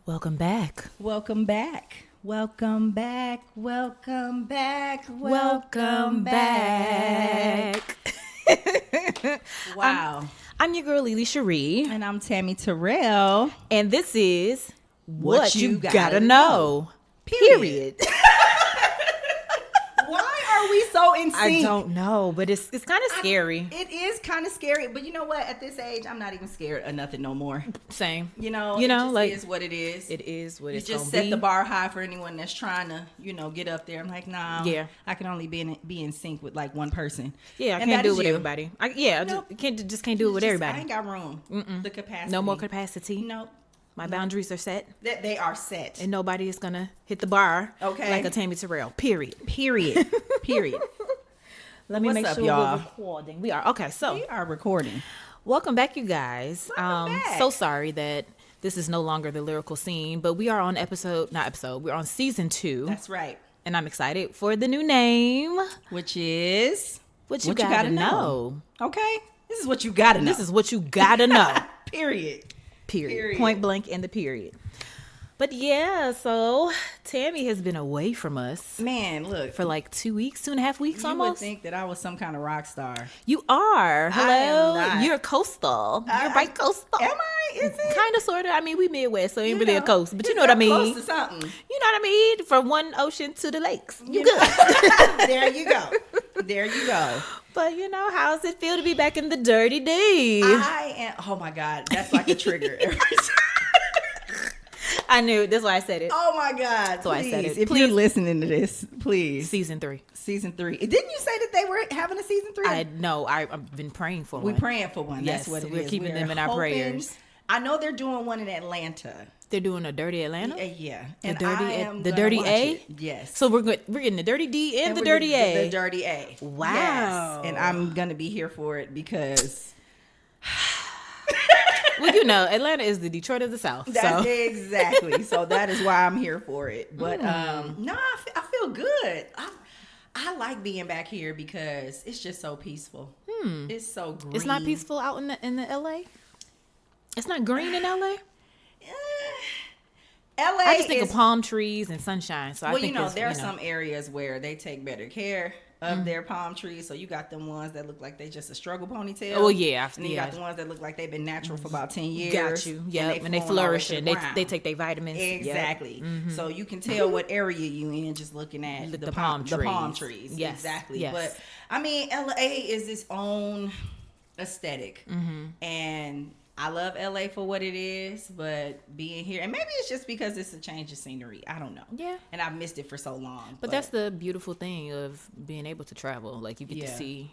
Welcome back. Welcome back. Welcome back. Welcome back. Welcome back. Wow. I'm your girl, LiLi Cherie. And I'm Tami Terrell. And this is What You Gotta Gotta Know. Period. Why are we so in sync? I don't know, but it's kind of scary. It is kind of scary, but you know what? At this age, I'm not even scared of nothing no more. Same. It just is what it is. It is what it's You gonna just set be. the bar high for anyone that's trying to, get up there. I'm like, nah. Yeah. I can only be in sync with like one person. Yeah, I And can't that do it is with you. everybody. Nope. Just can't do it with everybody. I ain't got room. The capacity. No more capacity. Nope. My boundaries are set, They are set. and nobody is gonna hit the bar. Okay. Like a Tami Terrell. Period. Period. Let me What's make up, sure y'all? we're recording. We are. Okay, so We are recording. welcome back, you guys. Welcome back. So sorry that this is no longer the Lyrical Scene, but we are on we're on season 2. That's right. And I'm excited for the new name. Which is What you gotta know. Okay. This is what you gotta know. This is what you gotta know. Period. Period. Point blank and the period. But yeah, so Tami has been away from us Man, look. for like 2.5 weeks You would almost. think that I was some kind of rock star. You are. Hello. am not. You're coastal. You're by coastal. Am I? Is it? Kind of, sort of. I mean, we Midwest, so it ain't really a know, coast. But you know what I I'm mean. Close to something. You know what I mean? From one ocean to the lakes. You You good. know? There you go. There you go. But you know, how does it feel to be back in the dirty D? I am. Oh my God. That's like a trigger every time. I knew. That's why I said it. Oh my God. That's why I said it. If Please. you're listening to this, please. Season 3. Season 3. Didn't you say that they were having a season 3? I know. I've been praying for We're one. praying for one. Yes, That's what it we're is. keeping them in our hoping- prayers. I know they're doing one in Atlanta. They're doing a dirty Atlanta. Yeah. The And dirty, I am the gonna dirty watch A. it. Yes. So we're getting the dirty D and the we're dirty getting A. The dirty A. Wow. Yes. And I'm gonna be here for it because Well, you know, Atlanta is the Detroit of the South. that's So exactly. So that is why I'm here for it. But no, I feel good. I like being back here because it's just so peaceful. It's so green. it's not peaceful out in the LA. It's not green in LA. LA I just think is, of palm trees and sunshine. So I well, think there are some areas where they take better care of their palm trees. So you got them ones that look like they just a struggle ponytail. Oh, yeah. And then you got the ones that look like they've been natural for about 10 years. Got you. Yeah, and they flowing all the way flourish to and the they ground. take their vitamins. Yep. Exactly. So you can tell what area you in just looking at The palm The palm trees. trees. Yes. Exactly. Yes. But I mean, LA is its own aesthetic, and I love LA for what it is. But being here, and maybe it's just because it's a change of scenery. I don't know. Yeah. And I've missed it for so long. But that's the beautiful thing of being able to travel. Like you get to Yeah. see,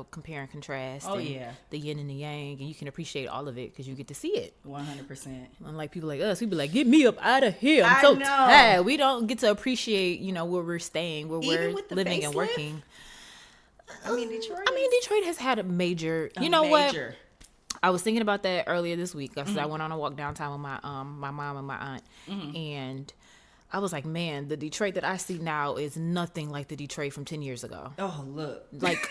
compare and contrast. Oh, and yeah. the yin and the yang, and you can appreciate all of it because you get to see it. 100%. Unlike people like us, we be like, "Get me up out of here! I'm I so know. tired." We don't get to appreciate, where we're staying, where Even we're with the living and facelift? working. I mean, Detroit. Detroit has had a major. is You know a what? major. I was thinking about that earlier this week because I went on a walk downtown with my mom and my aunt, and I was like, man, the Detroit that I see now is nothing like the Detroit from 10 years ago. Oh, look. Like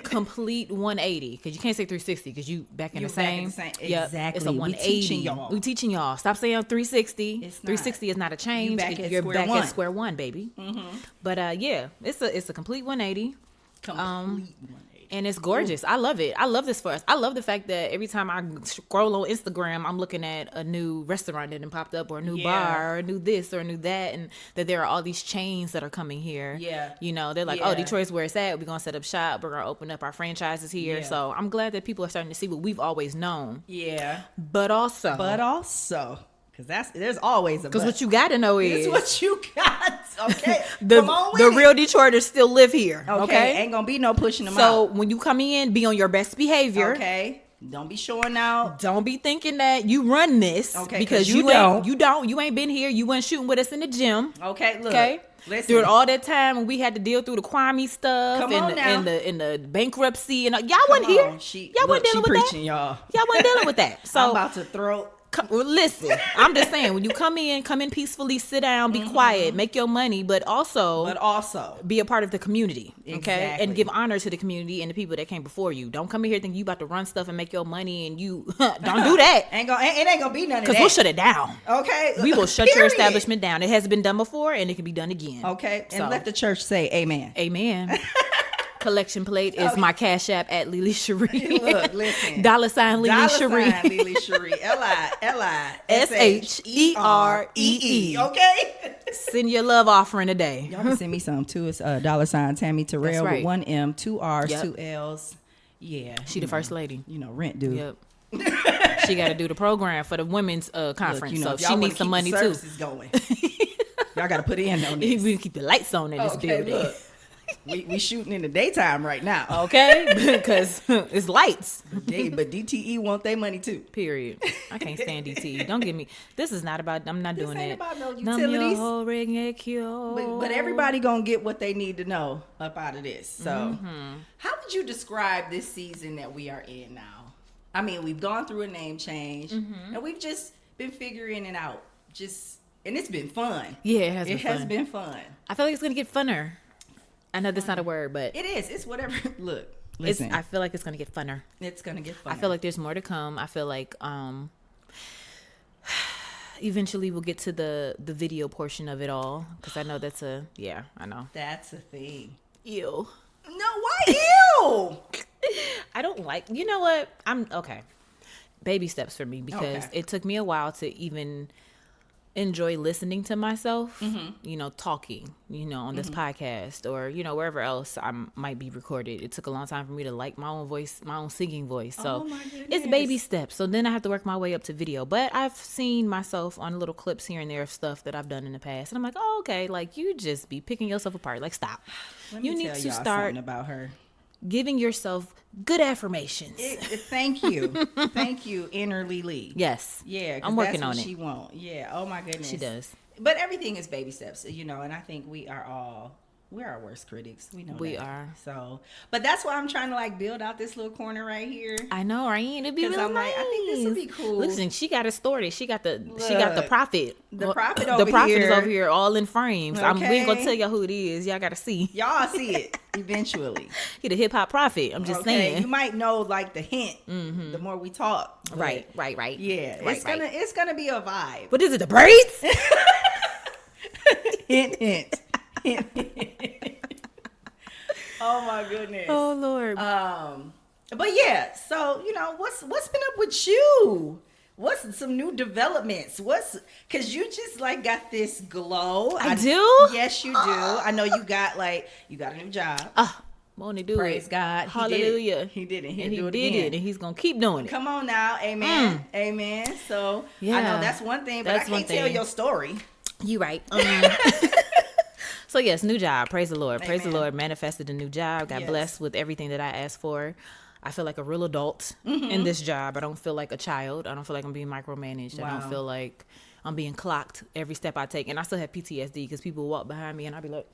complete 180, because you can't say 360 because you back in You the back same. in the same- Yep, exactly. it's a We 180. teaching y'all. We teaching y'all. Stop saying 360. It's not. 360 is not a change. back at You're square back one. at square one, baby. But yeah, it's a complete 180. Complete 180. And it's gorgeous. I love it. I love this for us. I love the fact that every time I scroll on Instagram, I'm looking at a new restaurant that popped up, or a new bar, or a new this, or a new that, and that there are all these chains that are coming here. Yeah. They're like, Yeah. oh, Detroit's where it's at. We're going to set up shop. We're going to open up our franchises here. Yeah. So I'm glad that people are starting to see what we've always known. Yeah. But also, Because there's always a because but. what you got to know is It's what you got. Okay. the Come on with the it. real Detroiters still live here. Okay. Ain't gonna be no pushing them So out. when you come in, be on your best behavior. Okay. Don't be showing out. Don't be thinking that you run this, Okay, because 'cause you you ain't been here. You weren't shooting with us in the gym. Okay. Look. Okay. Listen. During all that time when we had to deal through the Kwame stuff Come on and now. the bankruptcy and y'all wasn't here. Y'all wasn't dealing with preaching, that. y'all. Y'all wasn't dealing with that. I'm So about to throw Well, listen, I'm just saying, when you come in peacefully, sit down, be quiet, make your money, but also be a part of the community, okay? Exactly. And give honor to the community and the people that came before you. Don't come in here thinking you about to run stuff and make your money, and you don't do that. It ain't gonna be none of that. Because we'll shut it down. Okay, we will shut your establishment down. It has been done before, and it can be done again. Okay, and let the church say amen. Amen. Collection plate is my Cash App at LiLi Cherie. Look, listen. $ LiLi Cherie. LiLi Cherie. LiLi. Okay. Send your love offering today. Y'all can send me some too. It's $Tami Terrell right. with 1 M, 2 R's, 2 L's. Yeah. She the first lady. Rent due. Yep. She got to do the program for the women's conference, so she needs some money too. Going. Y'all got to put in on this. We keep the lights on in this building. Look. We shooting in the daytime right now. Okay, because it's lights. But DTE want their money too. Period. I can't stand DTE. Don't give me. This is not about. I'm not doing ain't that. About no utilities. But But everybody gonna get what they need to know up out of this. So, how would you describe this season that we are in now? I mean, we've gone through a name change, and we've just been figuring it out. And it's been fun. Yeah, it has. It has been fun. I feel like it's gonna get funner. I know that's not a word, but it is. It's whatever. Look, listen. I feel like it's gonna get funner. It's gonna get funner. I feel like there's more to come. I feel like eventually we'll get to the video portion of it all, because I know that's I know that's a thing. Ew. No, why ew? I don't like. You know what? I'm okay. Baby steps for me, because it took me a while to even enjoy listening to myself, talking, on this podcast or, wherever else I might be recorded. It took a long time for me to like my own voice, my own singing voice. So it's baby steps. So then I have to work my way up to video. But I've seen myself on little clips here and there of stuff that I've done in the past. And I'm like, oh, okay. Like, you just be picking yourself apart. Like, stop. You need to start about her. Giving yourself good affirmations. Thank you. Thank you, inner LiLi. Yes. Yeah, I'm working on it. She won't. Yeah. Oh my goodness. She does. But everything is baby steps, and I think we're our worst critics. We know we that. are. So, but that's why I'm trying to build out this little corner right here. I know, right? It'd be really I'm nice. I think this would be cool. Listen, she got it started. She got the profit. The profit over here. The profit is over here, all in frames. Okay. We ain't gonna tell y'all who it is. Y'all gotta see. Y'all see it eventually. He the hip hop prophet. I'm just saying. You might know the hint. The more we talk. Right. Yeah, Right, it's gonna be a vibe. What is it? The braids? hint. Oh my goodness. Oh Lord. But yeah, so what's been up with you? What's some new developments? Cause you just got this glow. I do? Yes, you do. I know you got a new job. Won't he do Praise it? God. Hallelujah. He did it. He do it did again. it, and he's gonna keep doing it. Come on now, amen, amen. So yeah, I know that's one thing, but I can't tell your story. You right. So yes, new job. Praise the Lord. Amen. Praise the Lord. Manifested a new job. Got blessed with everything that I asked for. I feel like a real adult in this job. I don't feel like a child. I don't feel like I'm being micromanaged. Wow. I don't feel like I'm being clocked every step I take. And I still have PTSD because people walk behind me and I'll be like,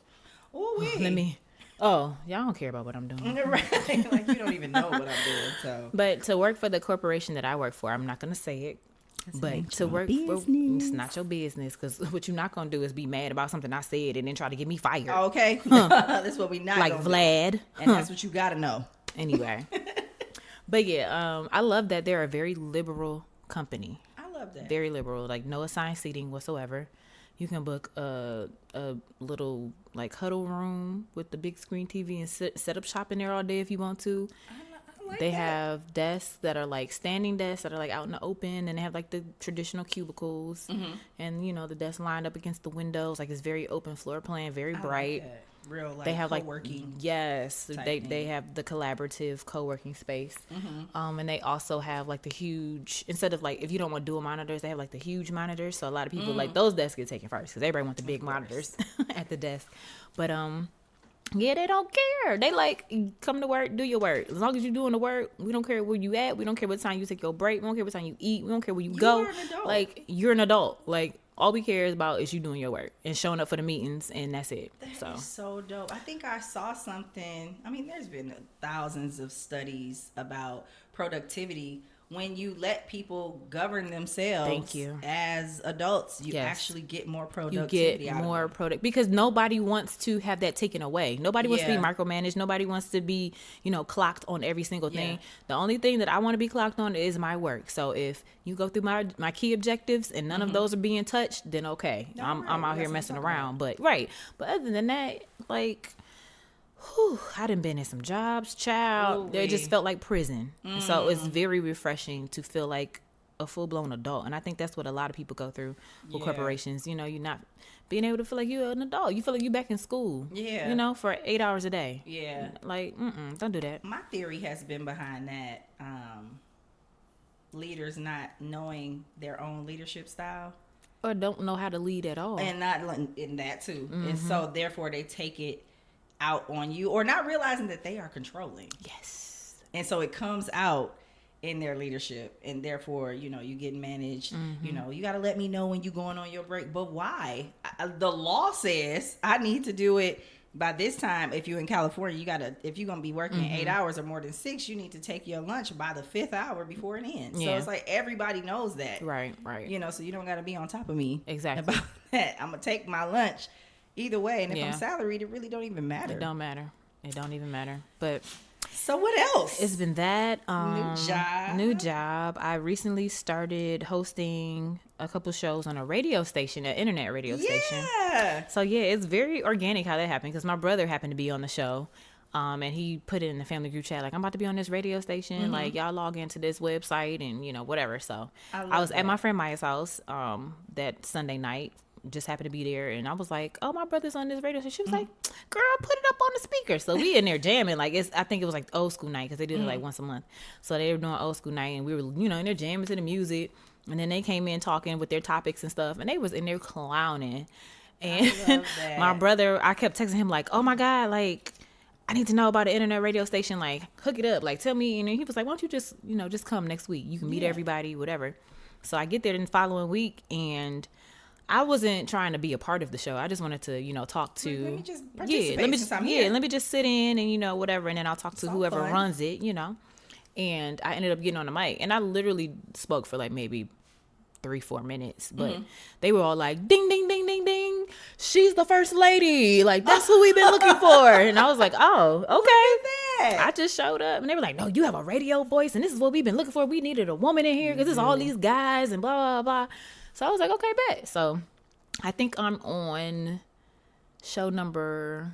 y'all don't care about what I'm doing. Right. You don't even know what I'm doing. So, but to work for the corporation that I work for, I'm not going to say it. But to work for, it's not your business, because what you're not gonna do is be mad about something I said and then try to get me fired. Okay, that's what we not like Vlad, do. And that's what you gotta know. Anyway, but yeah, I love that they're a very liberal company. I love that. Very liberal, no assigned seating whatsoever. You can book a little huddle room with the big screen TV and set up shop in there all day if you want to. They have desks that are standing desks that are out in the open, and they have the traditional cubicles, and the desks lined up against the windows. It's very open floor plan, very bright. Like real they have co-working. Yes, they have the collaborative co-working space, and they also have the huge, instead of if you don't want dual monitors, they have the huge monitors. So a lot of people those desks get taken first because everybody want the big monitors at the desk, but yeah, they don't care. They come to work, do your work. As long as you're doing the work, we don't care where you at. We don't care what time you take your break. We don't care what time you eat. We don't care where you go. You're an adult. You're an adult. All we care about is you doing your work and showing up for the meetings, and that's it. That is so dope. I think I saw something. I mean, there's been thousands of studies about productivity when you let people govern themselves, Thank you. as adults, you Yes. actually get more You productivity get out more of it. product because nobody wants to have that taken away. Nobody wants to be Yeah. micromanaged. Nobody wants to be, clocked on every single thing. Yeah. The only thing that I want to be clocked on is my work. So if you go through my key objectives and none of those are being touched, then okay, All I'm right. out That's here what messing I'm talking around. But other than that, like, whew, I done been in some jobs, child. They just Ooh-wee. felt like prison. So it's very refreshing to feel like a full-blown adult. And I think that's what a lot of people go through with Yeah. corporations. You're not being able to feel like you're an adult. You feel like you're back in school. Yeah. For 8 hours a day. Yeah. Like, don't do that. My theory has been behind that, leaders not knowing their own leadership style. Or don't know how to lead at all. And not in that too. And so therefore they take it out on you, or not realizing that they are controlling. Yes. And so it comes out in their leadership, and therefore, you get managed. You got to let me know when you're going on your break. But why? The law says I need to do it by this time. If you're in California, if you're going to be working 8 hours or more than 6, you need to take your lunch by the 5th hour before it ends. So it's like everybody knows that. Right. So you don't got to be on top of me. Exactly. About that. I'm going to take my lunch either way. And if Yeah. I'm salaried, it really don't even matter. It don't matter. It don't even matter. But So what else? it's been that New job. New job. I recently started hosting a couple shows on a radio station, an internet radio station. Yeah. So yeah, it's very organic how that happened because my brother happened to be on the show. And he put it in the family group chat, like, I'm about to be on this radio station. Like, y'all log into this website and, whatever. So I was at my friend Maya's house that Sunday night. Just happened to be there, and I was like, "Oh, my brother's on this radio." So she was like, "Girl, put it up on the speaker." So we in there jamming, like I think it was like old school night because they do it like once a month. So they were doing old school night, and we were, in there jamming to the music. And then they came in talking with their topics and stuff, and they was in there clowning. And I love that. my brother, I kept texting him like, "Oh my God, like, I need to know about an internet radio station. Like, hook it up. Like, tell me." And he was like, "Why don't you just, just come next week? You can meet everybody, whatever." So I get there the following week, and I wasn't trying to be a part of the show. I just wanted to, talk to. Let me just participate since I'm let here. me just sit in and whatever, and then I'll talk to all whoever fun. runs it, And I ended up getting on the mic, and I literally spoke for like maybe 3-4 minutes, but they were all like, "Ding, ding, ding, ding, ding! She's the first lady. Like, that's who we've been looking for." And I was like, "Oh, okay." that. I just showed up, and they were like, "No, you have a radio voice, and this is what we've been looking for. We needed a woman in here because it's all these guys and blah blah blah." So I was like, "Okay, bet." So I think I'm on show number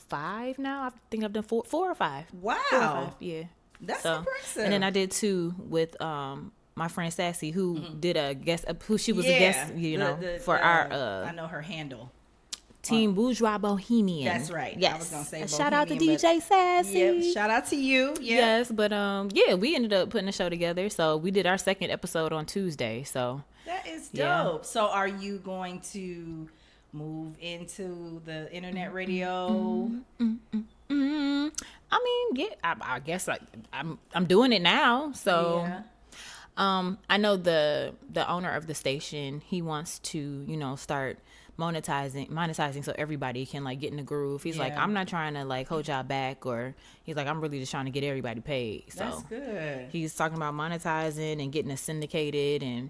5 now. I think I've done 4 or 5. Wow. 4 or 5, yeah. That's So, impressive. and then I did 2 with my friend Sassy, who did a guest, who she was a Yeah. guest, for our I know her handle. Team Bourgeois Bohemian. That's right. Yes. I was gonna say A shout out to Bohemian, DJ Sassy. Yeah. Shout out to you. Yeah. Yes, but yeah, we ended up putting a show together. So we did our second episode on Tuesday. So That is dope. Yeah. So are you going to move into the internet radio? I mean, yeah, I guess I'm doing it now. So Yeah. I know the owner of the station, he wants to, start monetizing so everybody can like get in the groove. He's like, Yeah. I'm not trying to like hold y'all back, or he's like, I'm really just trying to get everybody paid. So That's good. he's talking about monetizing and getting it syndicated, and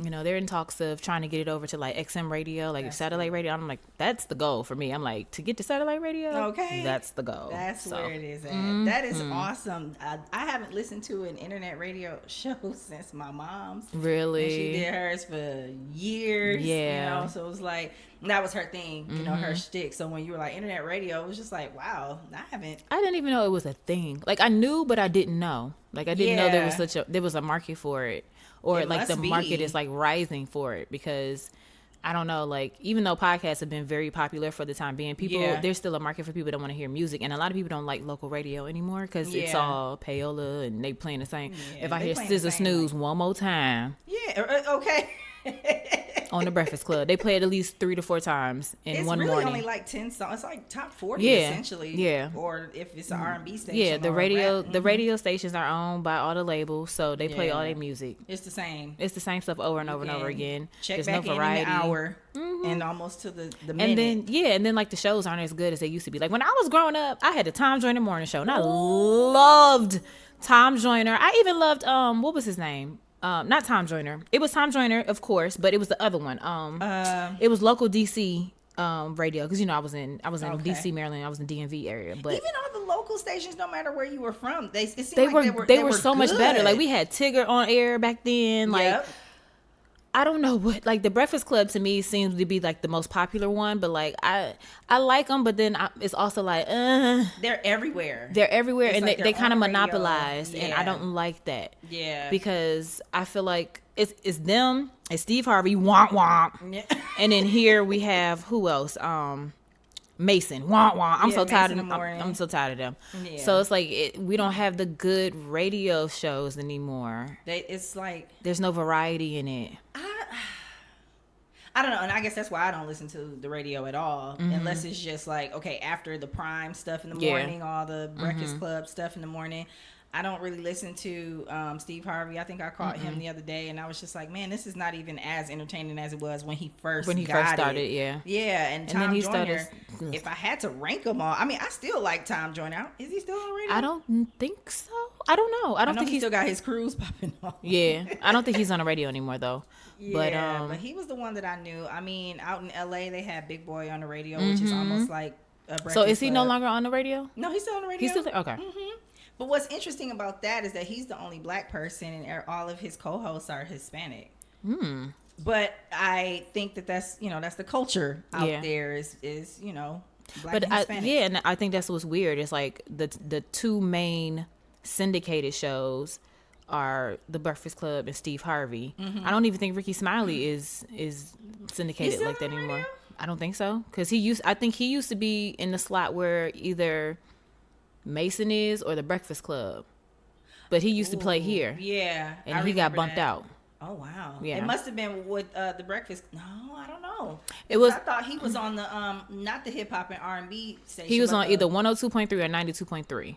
they're in talks of trying to get it over to like XM radio, like satellite radio. I'm like, that's the goal for me. I'm like, to get to satellite radio, Okay. that's the goal. That's So, where it is at. That is awesome. I haven't listened to an internet radio show since my mom's. really. And she did hers for years. Yeah. So it was like, that was her thing, her shtick. So when you were like internet radio, it was just like, wow, I haven't. I didn't even know it was a thing. Like, I knew, but I didn't know. Like, I didn't know there was a market for it, or It like the must market be. is like rising for it, because I don't know, like, even though podcasts have been very popular for the time being, there's still a market for people that want to hear music, and a lot of people don't like local radio anymore because it's all payola and they playing the same. Yeah, if I they hear playing the Scissor same, Snooze one more time, Yeah. Okay. on the Breakfast Club. They play it at least 3 to 4 times in one really morning. Only like 10 songs. It's like top 40 essentially. Yeah. Or if it's an R&B station. Yeah, the radio rap. the radio stations are owned by all the labels, so they play all their music. It's the same. It's the same stuff over and over and over again. Check There's back no variety. in an hour and almost to the minute. And then like the shows aren't as good as they used to be. Like when I was growing up, I had the Tom Joyner morning show, and I loved Tom Joyner. I even loved what was his name? Not Tom Joyner. It was Tom Joyner, of course, but it was the other one. It was local DC radio, because I was in DC, Maryland. I was in DMV area, but even all the local stations, no matter where you were from, they were so much better. Like we had Tigger on air back then. Like I don't know what, like the Breakfast Club to me seems to be like the most popular one, but like I like them, but then it's also like they're everywhere. And like they kind of radio. monopolized, and I don't like that. Yeah, because I feel like it's them, it's Steve Harvey, womp womp, and then here we have who else? Mason, womp womp. I'm so tired of them. I'm so tired of them. Yeah. So it's like we don't have the good radio shows anymore. It's like there's no variety in it. I don't know, and I guess that's why I don't listen to the radio at all, unless it's just like, okay, after the prime stuff in the morning, all the Breakfast Club stuff in the morning. I don't really listen to Steve Harvey. I think I caught him the other day, and I was just like, man, this is not even as entertaining as it was when he first started. Yeah, and Tom Joyner. If I had to rank them all, I mean, I still like Tom Joyner. Is he still on radio? I don't think so. I don't know. I don't think he still got his crews popping off. Yeah, I don't think he's on the radio anymore though. Yeah, but he was the one that I knew. I mean, out in LA, they had Big Boy on the radio, which is almost like a Breakfast So is he Club. No longer on the radio? No, he's still on the radio. He's still there? Okay. But what's interesting about that is that he's the only black person, and all of his co-hosts are Hispanic. But I think that's the culture out there is black and Hispanic. And I think that's what's weird. It's like the two main syndicated shows are the Breakfast Club and Steve Harvey. I don't even think Ricky Smiley is syndicated like that anymore. I don't think so, because I think he used to be in the slot where either Mason is or the Breakfast Club, but he used to play here. Yeah, and he got bumped out. Oh wow! Yeah, it must have been with the Breakfast. No, I don't know. It was. I thought he was on the not the hip hop and R&B station. He was on either 102.3 or 92.3.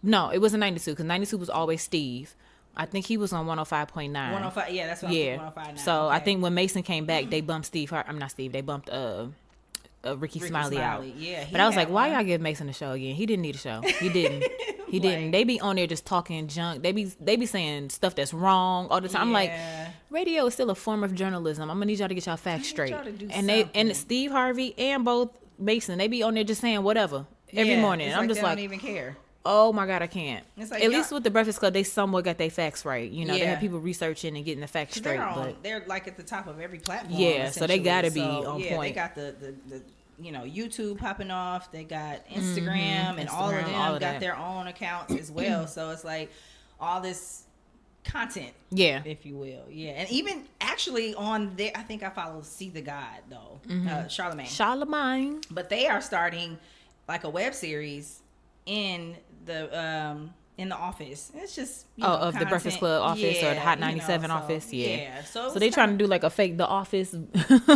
No, it wasn't 92, because 92 was always Steve. I think he was on 105.9. 105. Yeah, that's what I'm 105.9. So I think when Mason came back, they bumped Steve. I'm not Steve. They bumped Ricky Smiley out. Yeah, but I was like, why y'all give Mason a show again? He didn't need a show. He didn't. He didn't. They be on there just talking junk. They be saying stuff that's wrong all the time. I'm like, radio is still a form of journalism. I'm gonna need y'all to get y'all facts straight. And Steve Harvey and both Mason, they be on there just saying whatever every morning. I'm just they like, don't even care. Oh my God, I can't. It's like, at least with the Breakfast Club, they somewhat got their facts right. They have people researching and getting the facts straight. They're like at the top of every platform. Yeah, so they gotta be on point. They got the YouTube popping off. They got Instagram, and all of them got their own accounts as well. So it's like all this content, if you will. Yeah, and even actually on there, I think I follow See the God though, Charlemagne. But they are starting like a web series in the office. It's just of the Breakfast Club office or the Hot 97 office. Yeah. So they trying to do like a fake The Office.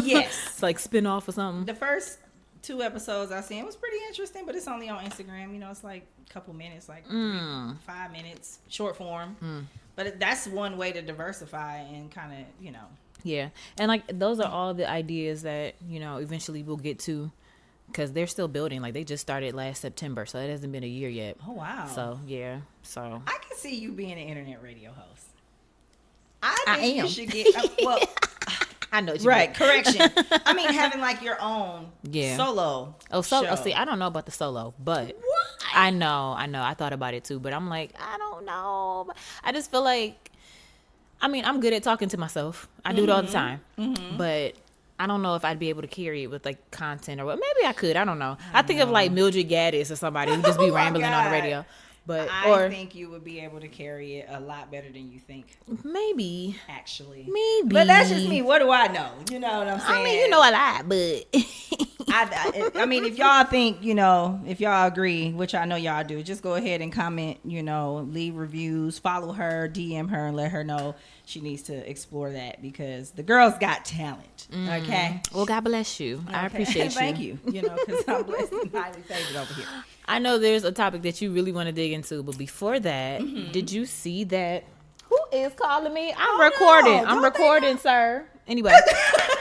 Yes. It's like spin off or something. The first 2 episodes I seen was pretty interesting, but it's only on Instagram. It's like a couple minutes, like 5 minutes, short form. But that's one way to diversify and kind of Yeah, and like those are all the ideas that eventually we'll get to. Because they're still building. Like, they just started last September, so it hasn't been a year yet. Oh, wow. So, yeah. So I can see you being an internet radio host. I think you should get... well, I know what you mean. Right, correction. I mean, having, like, your own solo show. Oh, see, I don't know about the solo, but... What? I know. I thought about it, too, but I'm like, I don't know. I just feel like... I mean, I'm good at talking to myself. I do it all the time. But... I don't know if I'd be able to carry it with like content or what. Maybe I could. I don't know. I think of like Mildred Gaddis or somebody who just be rambling on the radio. But I think you would be able to carry it a lot better than you think. Maybe. Actually. Maybe. But that's just me. What do I know? You know what I'm saying? I mean, you know a lot, but I mean, if y'all think, if y'all agree, which I know y'all do, just go ahead and comment, leave reviews, follow her, DM her, and let her know she needs to explore that, because the girl's got talent. Okay. Well, God bless you. Okay. I appreciate you. Thank you. Because I'm blessed and highly favored over here. I know there's a topic that you really want to dig into, but before that, did you see that? Who is calling me? I'm recording. I'm recording, sir. Anyway.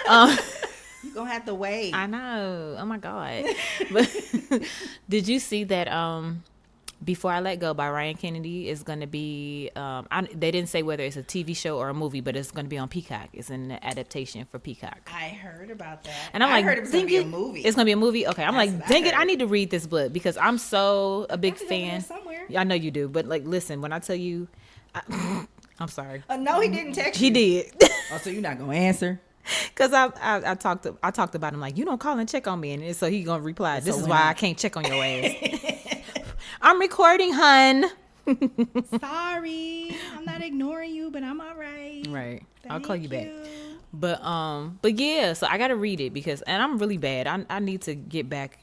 You're going to have to wait. I know. Oh, my God. But did you see that Before I Let Go by Ryan Kennedy is going to be, they didn't say whether it's a TV show or a movie, but it's going to be on Peacock. It's an adaptation for Peacock. I heard about that. And I heard it was going to be a movie. It's going to be a movie? Okay. I'm like, dang it, I need to read this book because I'm so a big fan. Yeah, I know you do. But like, listen, when I tell you, I'm sorry. No, he didn't text you. He did. Oh, so you're not going to answer? Because I talked about him like, you don't call and check on me. And so he going to reply, this is why I can't check on your ass. I'm recording, hun. Sorry, I'm not ignoring you, but I'm all right. Right, I'll call you back. But yeah, so I gotta read it and I'm really bad. I need to get back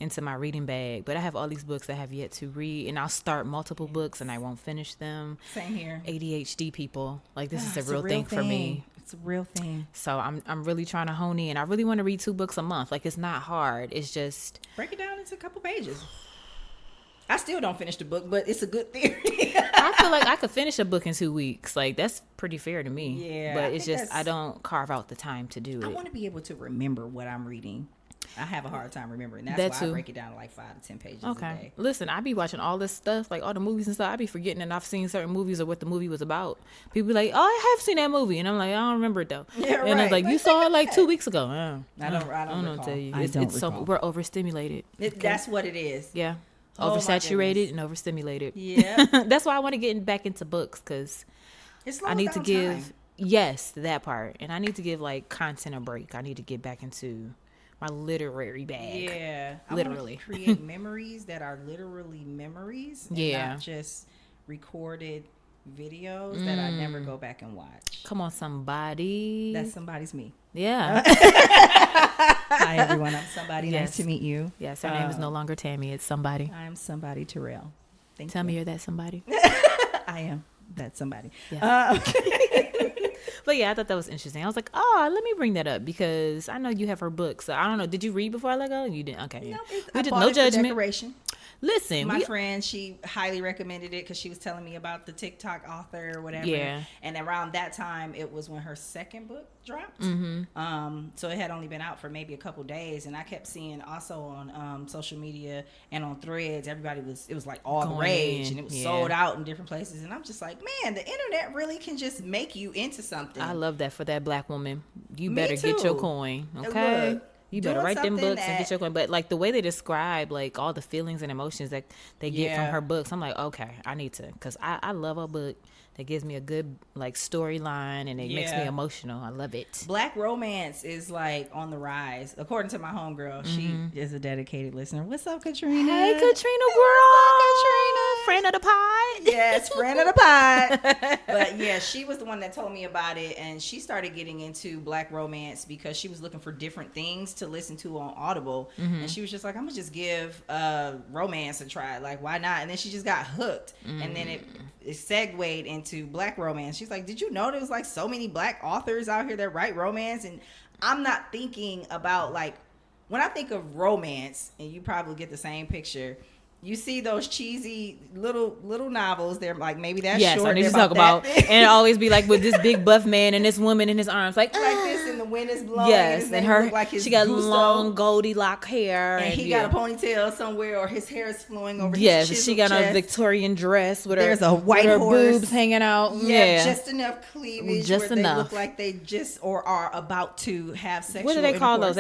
into my reading bag, but I have all these books I have yet to read, and I'll start multiple books and I won't finish them. Same here. ADHD people, like this is a real thing for me. It's a real thing. So I'm really trying to hone in. I really want to read 2 books a month. Like, it's not hard. It's just break it down into a couple pages. I still don't finish the book, but it's a good theory. I feel like I could finish a book in 2 weeks. Like, that's pretty fair to me. Yeah. But it's just, I don't carve out the time to do it. I want to be able to remember what I'm reading. I have a hard time remembering. That's why I break it down to like 5 to 10 pages a day. Listen, I be watching all this stuff, like all the movies and stuff. I be forgetting that I've seen certain movies or what the movie was about. People be like, oh, I have seen that movie. And I'm like, I don't remember it though. Yeah, and it's like, you saw it like 2 weeks ago. I don't know what to tell you. It's so, we're overstimulated. That's what it is. Yeah. Oversaturated and overstimulated. Yeah. That's why I want to get back into books, because I need to give time. Yes, that part. And I need to give like content a break. I need to get back into my literary bag. Yeah. Literally. I want to create memories that are literally memories. And not just recorded videos that I never go back and watch. Come on, somebody. That somebody's me. Yeah. Hi, everyone. I'm somebody. Yes. Nice to meet you. Yes, her name is no longer Tami. It's somebody. I'm somebody Terrell. Tell me you're that somebody. I am that somebody. Yeah. But yeah, I thought that was interesting. I was like, oh, let me bring that up because I know you have her book. So I don't know. Did you read Before I Let Go? You didn't? Okay. No, we did no judgment. Decoration. Listen, my friend, she highly recommended it because she was telling me about the TikTok author or whatever. Yeah. And around that time, it was when her second book dropped. So it had only been out for maybe a couple days, and I kept seeing also on social media and on Threads, it was like all the rage, and it was sold out in different places. And I'm just like, man, the internet really can just make you into something. I love that for that Black woman. You better get your coin, okay? Look, you better write them books and get your coin. But like the way they describe like all the feelings and emotions that they get from her books, I'm like, okay, I need to, because I love a book that gives me a good like storyline and it makes me emotional. I love it. Black romance is like on the rise, according to my homegirl. She is a dedicated listener. What's up, Katrina? Hey, Katrina, girl. Katrina, friend of the pod. Yes, friend of the pod. But yeah, she was the one that told me about it, and she started getting into Black romance because she was looking for different things to listen to on Audible, and she was just like, I'm gonna just give romance a try. Like, why not? And then she just got hooked, and then it segued into Black romance. She's like, did you know there was like so many Black authors out here that write romance? And I'm not thinking about, like, when I think of romance, and you probably get the same picture, you see those cheesy little novels. They're like, maybe that's short. Yes, I need to talk about. And it always be like with this big buff man and this woman in his arms, like this, and the wind is blowing. Yes, and her, like she got long Goldilocks hair, and he got a ponytail somewhere, or his hair is flowing over. Yes, his she got a Victorian dress with there's her, a white with her horse, boobs hanging out. Yeah, just enough cleavage, just where enough. They look like they just or are about to have sexual. What do they call intercourse.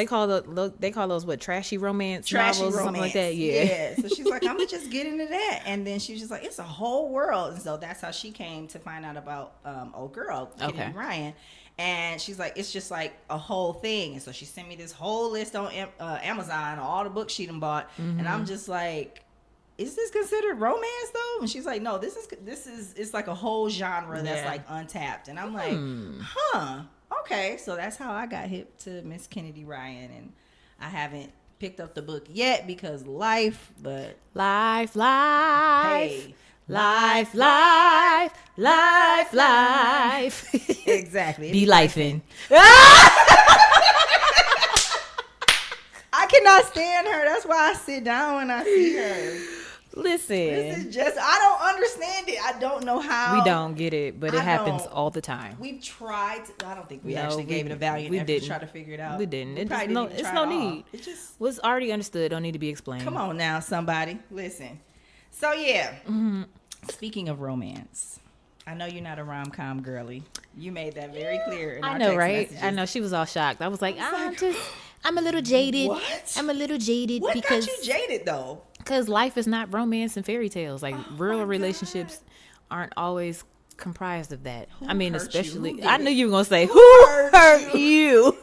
those? They call those what, trashy romance trashy novels, romance. Something like that. Yeah. So she's like, I'm gonna just get into that, and then she was just like, it's a whole world. And so that's how she came to find out about old girl Kennedy Ryan. And she's like, it's just like a whole thing. And so she sent me this whole list on Amazon, all the books she done bought, and I'm just like, is this considered romance though? And she's like, no, this is it's like a whole genre that's like untapped. And I'm like, okay. So that's how I got hip to Miss Kennedy Ryan, and I haven't picked up the book yet because life, but Life. hey, Life. exactly. Be lifing. I cannot stand her. That's why I sit down when I see her. Listen. This is just, I don't understand it. I don't know how. We don't get it, but it happens all the time. We've tried. I don't think we actually gave it a valiant effort to try to figure it out. We didn't. It's It's no need. It just was already understood. Don't need to be explained. come on now, somebody. Listen. So yeah. Mm-hmm. Speaking of romance, I know you're not a rom-com girly. You made that very clear. In I our know, text right? messages. I know. She was all shocked. I was like, I'm a little jaded. What? I'm a little jaded What because got you jaded though? Because life is not romance and fairy tales. Like real relationships aren't always comprised of that. Who I mean, hurt especially you? I knew you were gonna say who hurt you.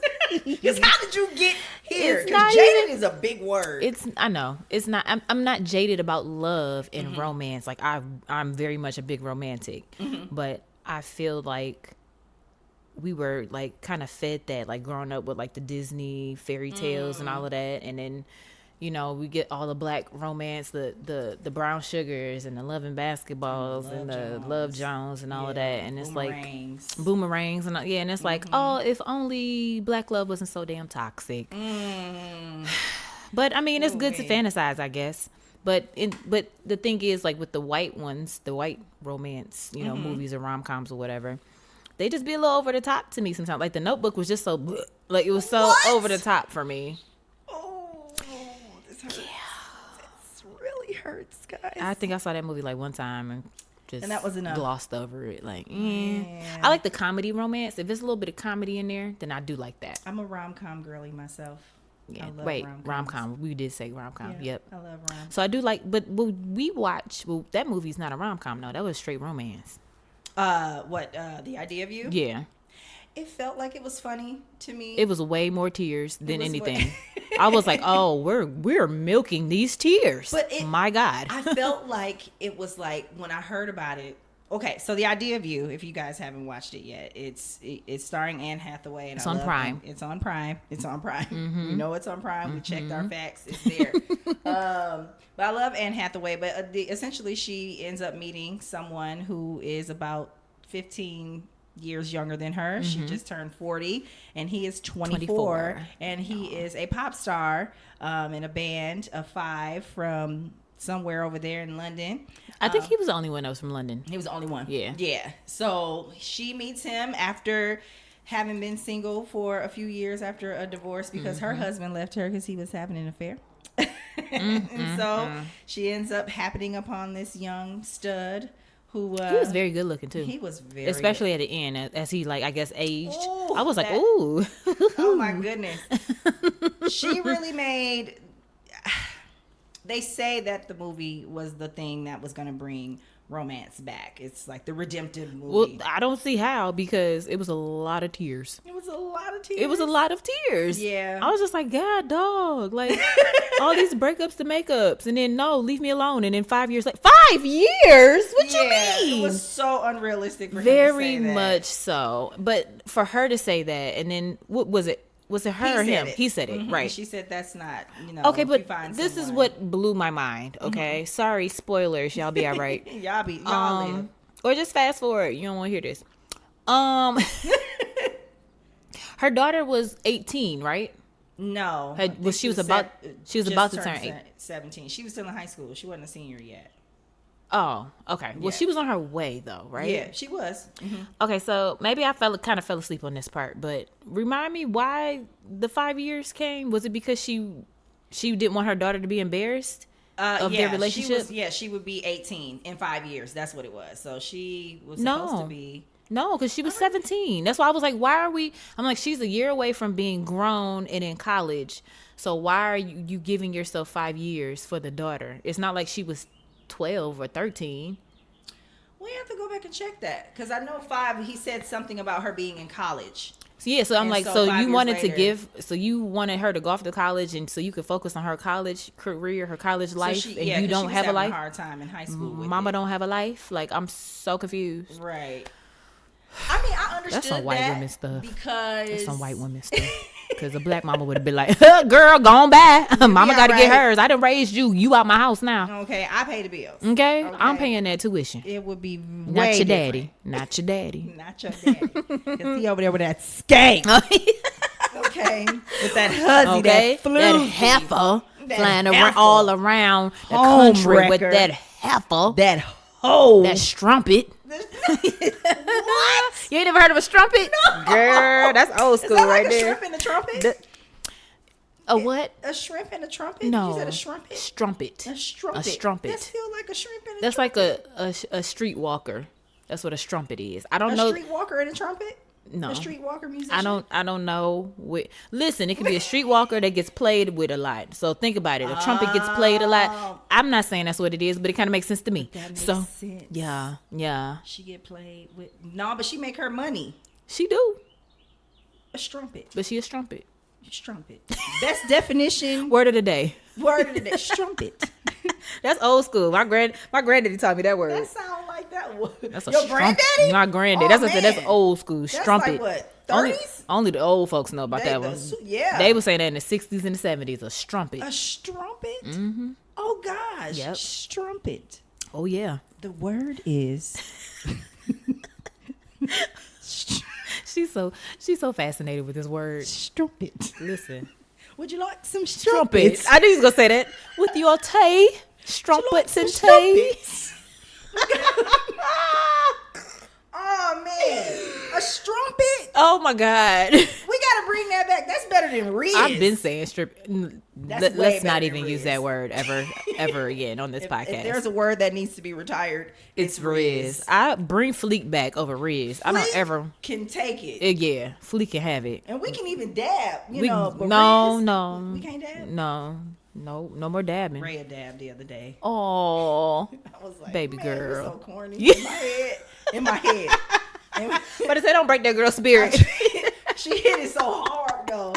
Because how did you get here? It's not Because jaded is a big word. I know it's not. I'm not jaded about love and romance. Like I'm very much a big romantic, but I feel like we were like kind of fed that, like growing up with like the Disney fairy tales and all of that, and then you know we get all the black romance, the brown sugars and the love and basketballs and the Love Jones and all of that, and it's boomerangs. like boomerangs and and it's like, oh, if only black love wasn't so damn toxic. But I mean, it's good to fantasize, I guess. But the thing is, like with the white ones, the white romance, you know, movies or rom-coms or whatever, they just be a little over the top to me sometimes. Like The Notebook was just so like it was so over the top for me. Oh, this hurts. This really hurts, guys. I think I saw that movie like one time and that was enough. Glossed over it. Like, I like the comedy romance. If there's a little bit of comedy in there, then I do like that. I'm a rom-com girly myself. Yeah, I love wait, rom-coms. rom-com. We did say rom-com. Yeah, Yep. I love rom-com. So I do like, but we watch. Well, that movie's not a rom-com. No, that was straight romance. The Idea of You? Yeah. It felt like it was funny to me. It was way more tears than was anything. I was like, oh, we're milking these tears. But my God. I felt like it was like when I heard about it. Okay, so The Idea of You, if you guys haven't watched it yet, it's starring Anne Hathaway. And It's on Prime. It's on Prime. It's on Prime. Mm-hmm. We know it's on Prime. We checked our facts. It's there. But I love Anne Hathaway. But essentially, she ends up meeting someone who is about 15 years younger than her. She just turned 40, and he is 24. And he is a pop star in a band of 5 from somewhere over there in London. I think he was the only one that was from London. He was the only one. Yeah. Yeah. So she meets him after having been single for a few years after a divorce because her husband left her because he was having an affair. And so she ends up happening upon this young stud who He was very good looking too. he was very especially good. at the end as he like I guess aged. Ooh, I was like, that- ooh. Oh my goodness. She really made. They say that the movie was the thing that was going to bring romance back. It's like the redemptive movie. Well, I don't see how because it was a lot of tears. It was a lot of tears. It was a lot of tears. Yeah. I was just like, God, dog. Like, all these breakups to makeups. And then, no, leave me alone. And then 5 years, like, 5 years? What you mean? It was so unrealistic for him Very to say that. much so. But for her to say that, and then, what was it? Was it her or him? He said it, right. She said that's not, Okay, if but you find this is someone- what blew my mind, okay? Sorry, spoilers. Y'all be all right. y'all live. Or just fast forward. You don't want to hear this. Her daughter was 18, right? No. She was about to turn 17. She was still in high school. She wasn't a senior yet. Oh, okay. Well, Yeah. she was on her way though, right? Yeah, she was. Okay, so maybe I kind of fell asleep on this part, but remind me why the 5 years came. Was it because she didn't want her daughter to be embarrassed of their relationship? She would be 18 in 5 years. That's what it was. So she was supposed to be. No, because she was 17. That's why I was like, why are we? I'm like, she's a year away from being grown and in college. So why are you giving yourself 5 years for the daughter? It's not like she was 12 or 13. We have to go back and check that because I know 5. He said something about her being in college. So yeah, so I'm And like, so so 5 you years wanted later- you wanted her to go off to college, and so you could focus on her college career, her college life, So and she you was don't have a having life. hard time in high school. With Mama it. don't have a life. Like, I'm so confused. Right. I mean, I understood That's some white that women stuff. because That's some white women stuff. Because a black mama would have been like, huh, girl, go on by. Mama Yeah, got to get right. hers. I done raised you. You out my house now. Okay, I pay the bills. Okay? I'm paying that tuition. It would be Not way your different. daddy. Not your daddy. Not your daddy. Because he over there with that skate. Okay? With that huzzy, Okay? that floozy. That heifer That flying heifer. all around the Home country with wrecker. that heifer. That hoe. That strumpet. What? You ain't never heard of a strumpet? No. Girl, that's old school Is that right like a there. shrimp in a trumpet? A what? A shrimp in a trumpet? No. You said a strumpet? Strumpet. A strumpet. A strumpet. That feel like a shrimp in a That's like trumpet. a streetwalker. That's what a strumpet is. I don't A know. streetwalker in a trumpet? No. A streetwalker musician? I don't know. Listen, it can be a streetwalker that gets played with a lot. So think about it. A trumpet gets played a lot. I'm not saying that's what it is, but it kind of makes sense to me. That makes So sense. yeah, She get played with but she make her money. she do, A strumpet. but she a strumpet. Strumpet. Best definition. Word of the day. Word of the day. Strumpet. That's old school. My granddaddy taught me that word. That sound like that word. That's a Your strumpet. granddaddy? My granddaddy. Oh, That's what I said. That's man. old school. That's Strumpet. like what? Only, 30s? only the old folks know about that one. Yeah. They were saying that in the 60s and the 70s. A strumpet. A strumpet? Mm-hmm. Oh gosh. Yep. Strumpet. Oh yeah. The word is She's so fascinated with this word. strumpet. Listen. Would you like some Strumpets. strumpets? I knew he was gonna say that. With your tea. Strumpets and tea. Oh man, a strumpet. Oh my God. We gotta bring that back. That's better than Riz. I've been saying strip. That's way Let's not better even than use Riz. that word ever again on this If podcast. there's a word that needs to be retired, It's Riz. I bring Fleek back over Riz. I don't Fleek ever. can take it, Yeah, Fleek can have it. and we can even dab. You We, know, but no, Riz, no, we can't dab. no more dabbing. Ray a dab the other day. Oh, I was like, baby man, girl. It was so corny Yeah. in my head. but it say don't break that girl's spirit. She hit it so hard though.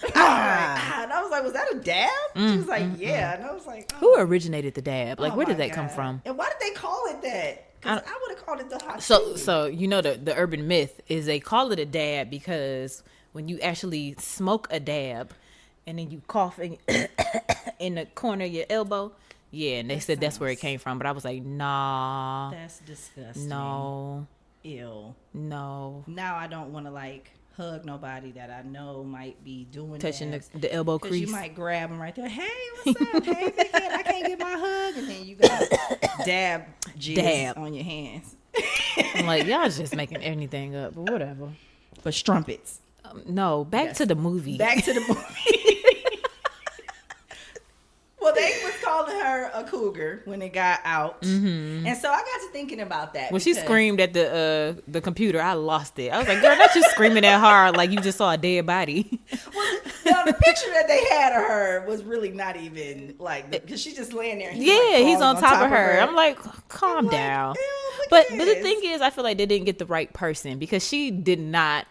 And I was like, was that a dab? She was like, yeah. And I was like, Who originated the dab? Like, oh where my did that come God. from? And why did they call it that? Because I would have called it the hot So you know the urban myth is they call it a dab because when you actually smoke a dab and then you cough in the corner of your elbow, yeah, and they said that's where it came from. But I was like, nah, That's disgusting. no, Ew. no, Now I don't want to like hug nobody that I know might be doing touching dabs. the elbow Because you crease. might grab them right there. Hey, what's up? Hey, big head, I can't get my hug. And then you got dab jizz Dab. on your hands. I'm like, y'all just making anything up, but whatever. For strumpets. No, back to the movie. Back to the movie. Well, they was calling her a cougar when it got out. Mm-hmm. And so I got to thinking about that. When she because- screamed at the computer, I lost it. I was like, girl, not you screaming that hard like you just saw a dead body. Well, the picture that they had of her was really not even like, because she's just laying there. And He's on crawling top of her. I'm like, calm I'm like, down. ew, look But at the this. thing is, I feel like they didn't get the right person because she does not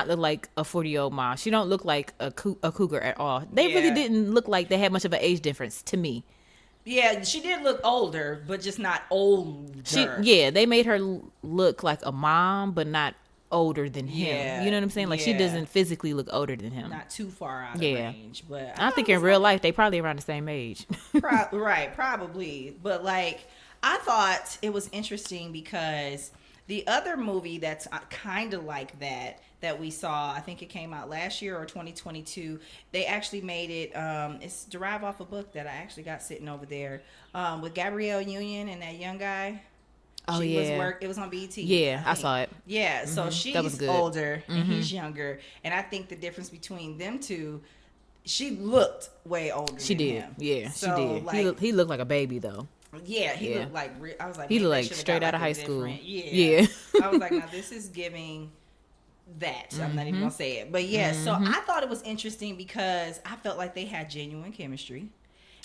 look like a 40-year-old mom. She don't look like a cougar at all. They really Yeah. didn't look like they had much of an age difference to me. Yeah, she did look older, but just not older. They made her look like a mom, but not older than him. Yeah, You know what I'm saying? Like she yeah. doesn't physically look older than him. Not too far out of Yeah. range. But I think in real life they probably around the same age. right, probably. But like, I thought it was interesting because the other movie that's kind of like that we saw, I think it came out last year or 2022. They actually made it. It's derived off a book that I actually got sitting over there with Gabrielle Union and that young guy. Oh, She yeah. It was on BET. Yeah, I think. saw it. Yeah, so That was she's good. older and he's younger, and I think the difference between them two, she looked way older. She than did. him. Yeah, So, she did. Like, he looked like a baby though. yeah, he Yeah. looked like. I was like, He maybe looked they like should've straight got, out of like, a high school. different- Yeah. I was like, now this is giving that. I'm not even gonna say it, but yeah. So I thought it was interesting because I felt like they had genuine chemistry,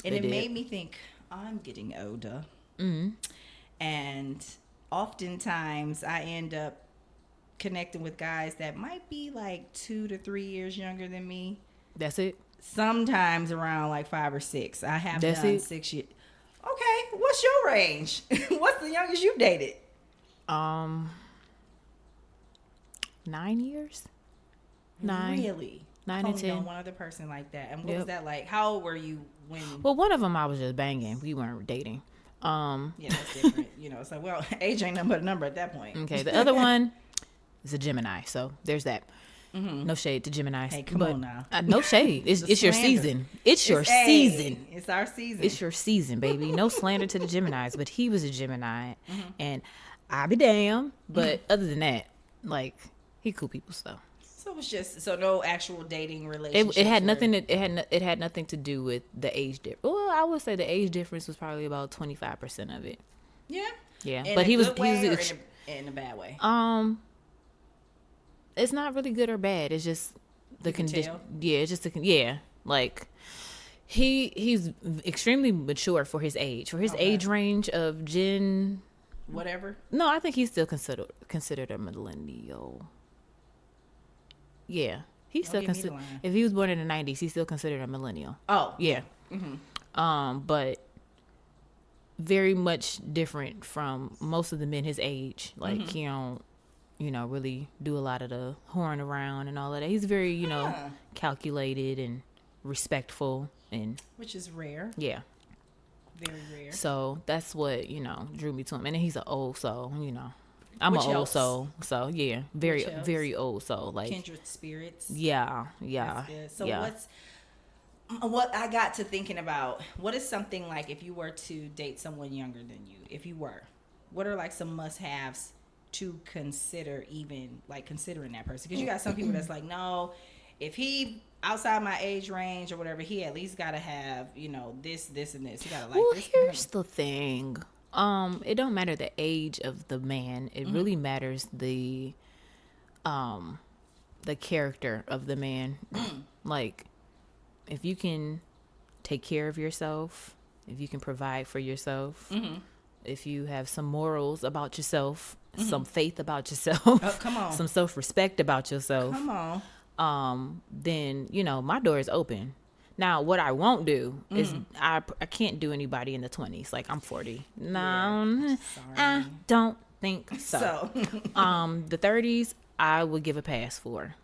and They it did. made me think I'm getting older, and oftentimes I end up connecting with guys that might be like 2 to 3 years younger than me. That's it. Sometimes around like 5 or 6. I have That's done it? 6 years. Okay, what's your range? What's the youngest you've dated? 9 years. 9. Really? 9 and 10. One other person like that. And what was that like? How old were you when? Well, one of them I was just banging. We weren't dating. Yeah, that's different. It's like, well, age ain't nothing but a number at that point. Okay, the other one is a Gemini, so there's that. No shade to Geminis. Hey, come on now. No shade. It's your season. It's your season. It's our season. It's your season, baby. No slander to the Geminis, but he was a Gemini, and I be damn. But other than that, like, he cool people stuff. So it was just no actual dating relationship. It had nothing. It had nothing to do with the age difference. Well, I would say the age difference was probably about 25% of it. Yeah. Yeah, In but a he was good way or in a bad way. It's not really good or bad. It's just the condition. Yeah, it's just like he's extremely mature for his age. For his age range of Gen whatever. No, I think he's still considered a millennial. Yeah. He's still considered, if he was born in the 90s, he's still considered a millennial. Oh. Yeah. But very much different from most of the men his age. Like, he don't really do a lot of the horn around and all of that. He's very, calculated and respectful, and which is rare. Yeah. Very rare. So that's what, drew me to him. And then he's an old soul, I'm an old soul. So yeah, very old soul. Like kindred spirits. Yeah. So yeah. what I got to thinking about, what is something like if you were to date someone younger than you, what are like some must-haves to consider, even like considering that person? Because you got some people that's like, no, if he outside my age range or whatever, he at least got to have, this and this. He got to like well, this. Here's the thing. It don't matter the age of the man. It really matters the character of the man. Like, if you can take care of yourself, if you can provide for yourself, if you have some morals about yourself, some faith about yourself, come on, some self-respect about yourself, come on, then my door is open. Now, what I won't do is I can't do anybody in the 20s. Like, I'm 40. No, I don't think so. The 30s, I would give a pass for.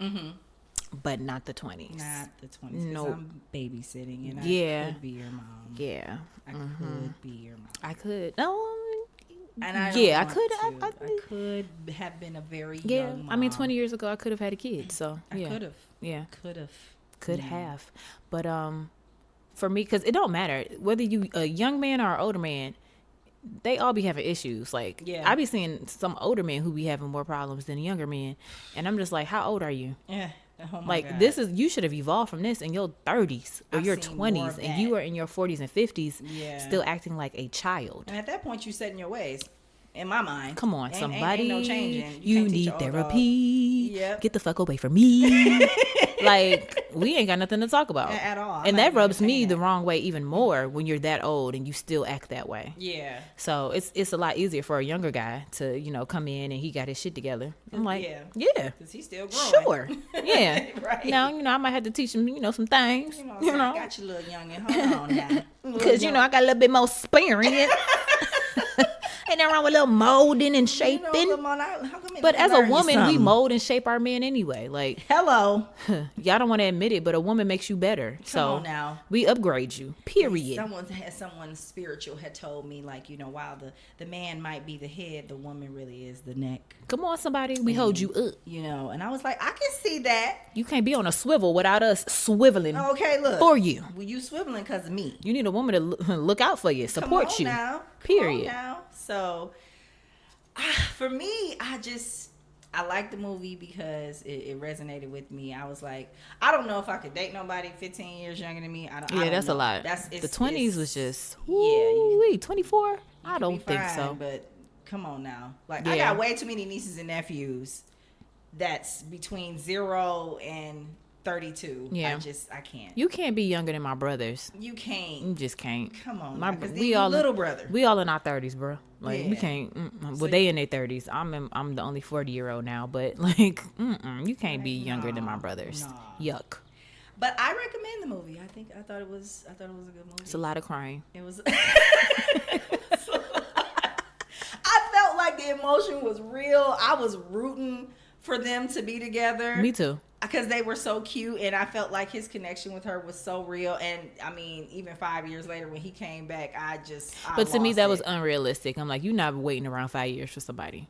But not the 20s. Not the 20s. No. I'm babysitting and I could be your mom. Yeah. I could be your mom. I could. No. And I could have been a very young mom. I mean, 20 years ago, I could have had a kid. So, yeah. I could have. Yeah. Could have. But for me, because it don't matter whether you a young man or an older man, they all be having issues. Like, I be seeing some older men who be having more problems than younger men, and I'm just like, how old are you? Yeah. Oh my like, God. this is, you should have evolved from this in your 30s or your 20s, and you are in your 40s and 50s still acting like a child. And at that point, you set in your ways. In my mind, come on, somebody, ain't no changing. You need therapy. Yep. Get the fuck away from me. Like, we ain't got nothing to talk about at all. And that rubs me the wrong way even more when you're that old and you still act that way. Yeah. So it's a lot easier for a younger guy to come in and he got his shit together. I'm like, yeah, because he's still growing. Sure, yeah. Right. Now I might have to teach him some things. I got you, little youngin'. Hold on now. Because I got a little bit more experience. Ain't nothing wrong with a little molding and shaping. But as a woman, we mold and shape our men anyway. Like, hello. Y'all don't want to admit it, but a woman makes you better. Come on now. We upgrade you, period. Someone spiritual had told me, like, while the man might be the head, the woman really is the neck. Come on, somebody. We hold you up. And I was like, I can see that. You can't be on a swivel without us swiveling for you. Well, you swiveling because of me. You need a woman to look out for you, support you. Now. Period. Come on now. So, for me, I liked the movie because it resonated with me. I was like, I don't know if I could date nobody 15 years younger than me. I don't that's know. A lot. The 20s was just, 24? I don't think so. But come on now. Like, I got way too many nieces and nephews that's between 0 and 32. Yeah. I can't. You can't be younger than my brothers. You can't. You just can't. Come on. We all little brother. We all in our 30s, bro. Like, we can't. Well, they in their 30s. I'm the only 40-year-old now, but like, you can't be younger than my brothers. Yuck. But I recommend the movie. I thought it was a good movie. It's a lot of crying. It was. I felt like the emotion was real. I was rooting for them to be together. Me too. because they were so cute, and I felt like his connection with her was so real. And I mean, even 5 years later when he came back, But to me, that was it. unrealistic. I'm like, you're not waiting around 5 years for somebody.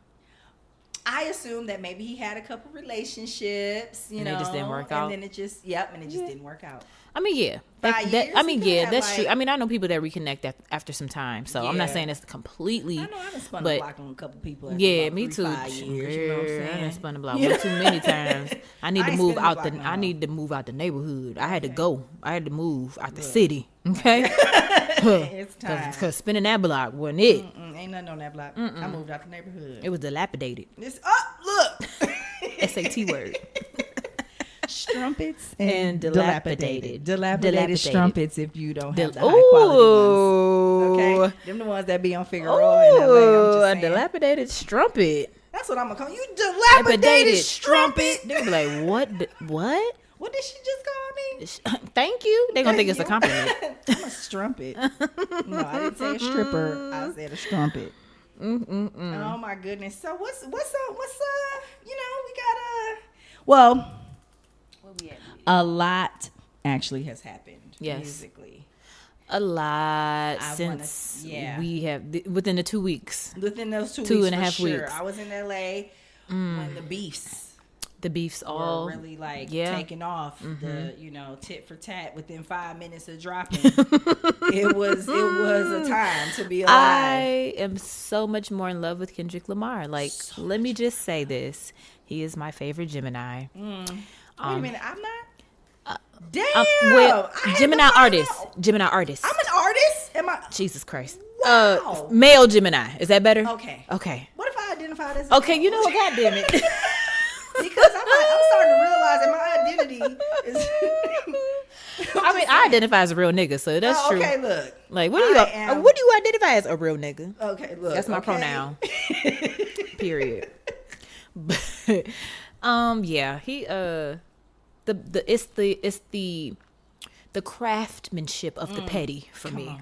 I assumed that maybe he had a couple relationships, you know, they just didn't work out. And then it just didn't work out. I mean, yeah. That's true. I mean, I know people that reconnect after some time, so I'm not saying it's completely. I know I done spun the block on a couple people. After Yeah, about me 3, too. 5 years, you know what I'm saying? I done spun the block way too many times. I need to move out the. No. I need to move out the neighborhood. I had to go. I had to move out the city. Okay. It's time. Because spinning that block wasn't it. Ain't nothing on that block. I moved out the neighborhood. It was dilapidated. It's up. Look. SAT word. Strumpets and dilapidated strumpets if you don't have the high quality ones. Okay, them the ones that be on Figueroa in LA. Oh, a dilapidated strumpet. That's what I'm gonna call you. Dilapidated strumpet. They'll be like, what? What? What did she just call me? Thank you. They're gonna think it's a compliment. I'm a strumpet. No, I didn't say a stripper. I said a strumpet. Oh my goodness. So what's you know, we got well, a lot actually has happened musically. A lot since we have within the 2 weeks. Within those 2 2 and a half weeks. I was in LA when the beefs all really like taking off. The tit for tat within 5 minutes of dropping. it was a time to be alive. I am so much more in love with Kendrick Lamar. Like, let me just say this: he is my favorite Gemini. Wait a minute, I'm not. Damn. Gemini artist. Gemini artist. I'm an artist. Am I? Jesus Christ. Wow. Male Gemini. Is that better? Okay. What if I identified as? Okay, you know what? God damn it. Because I'm starting to realize that my identity is. I mean, I identify as a real nigga, so that's true. Okay, look. Like, what do you identify as? A real nigga? Okay, look. That's my pronoun. Period. But, yeah, he it's the craftsmanship of the petty for me.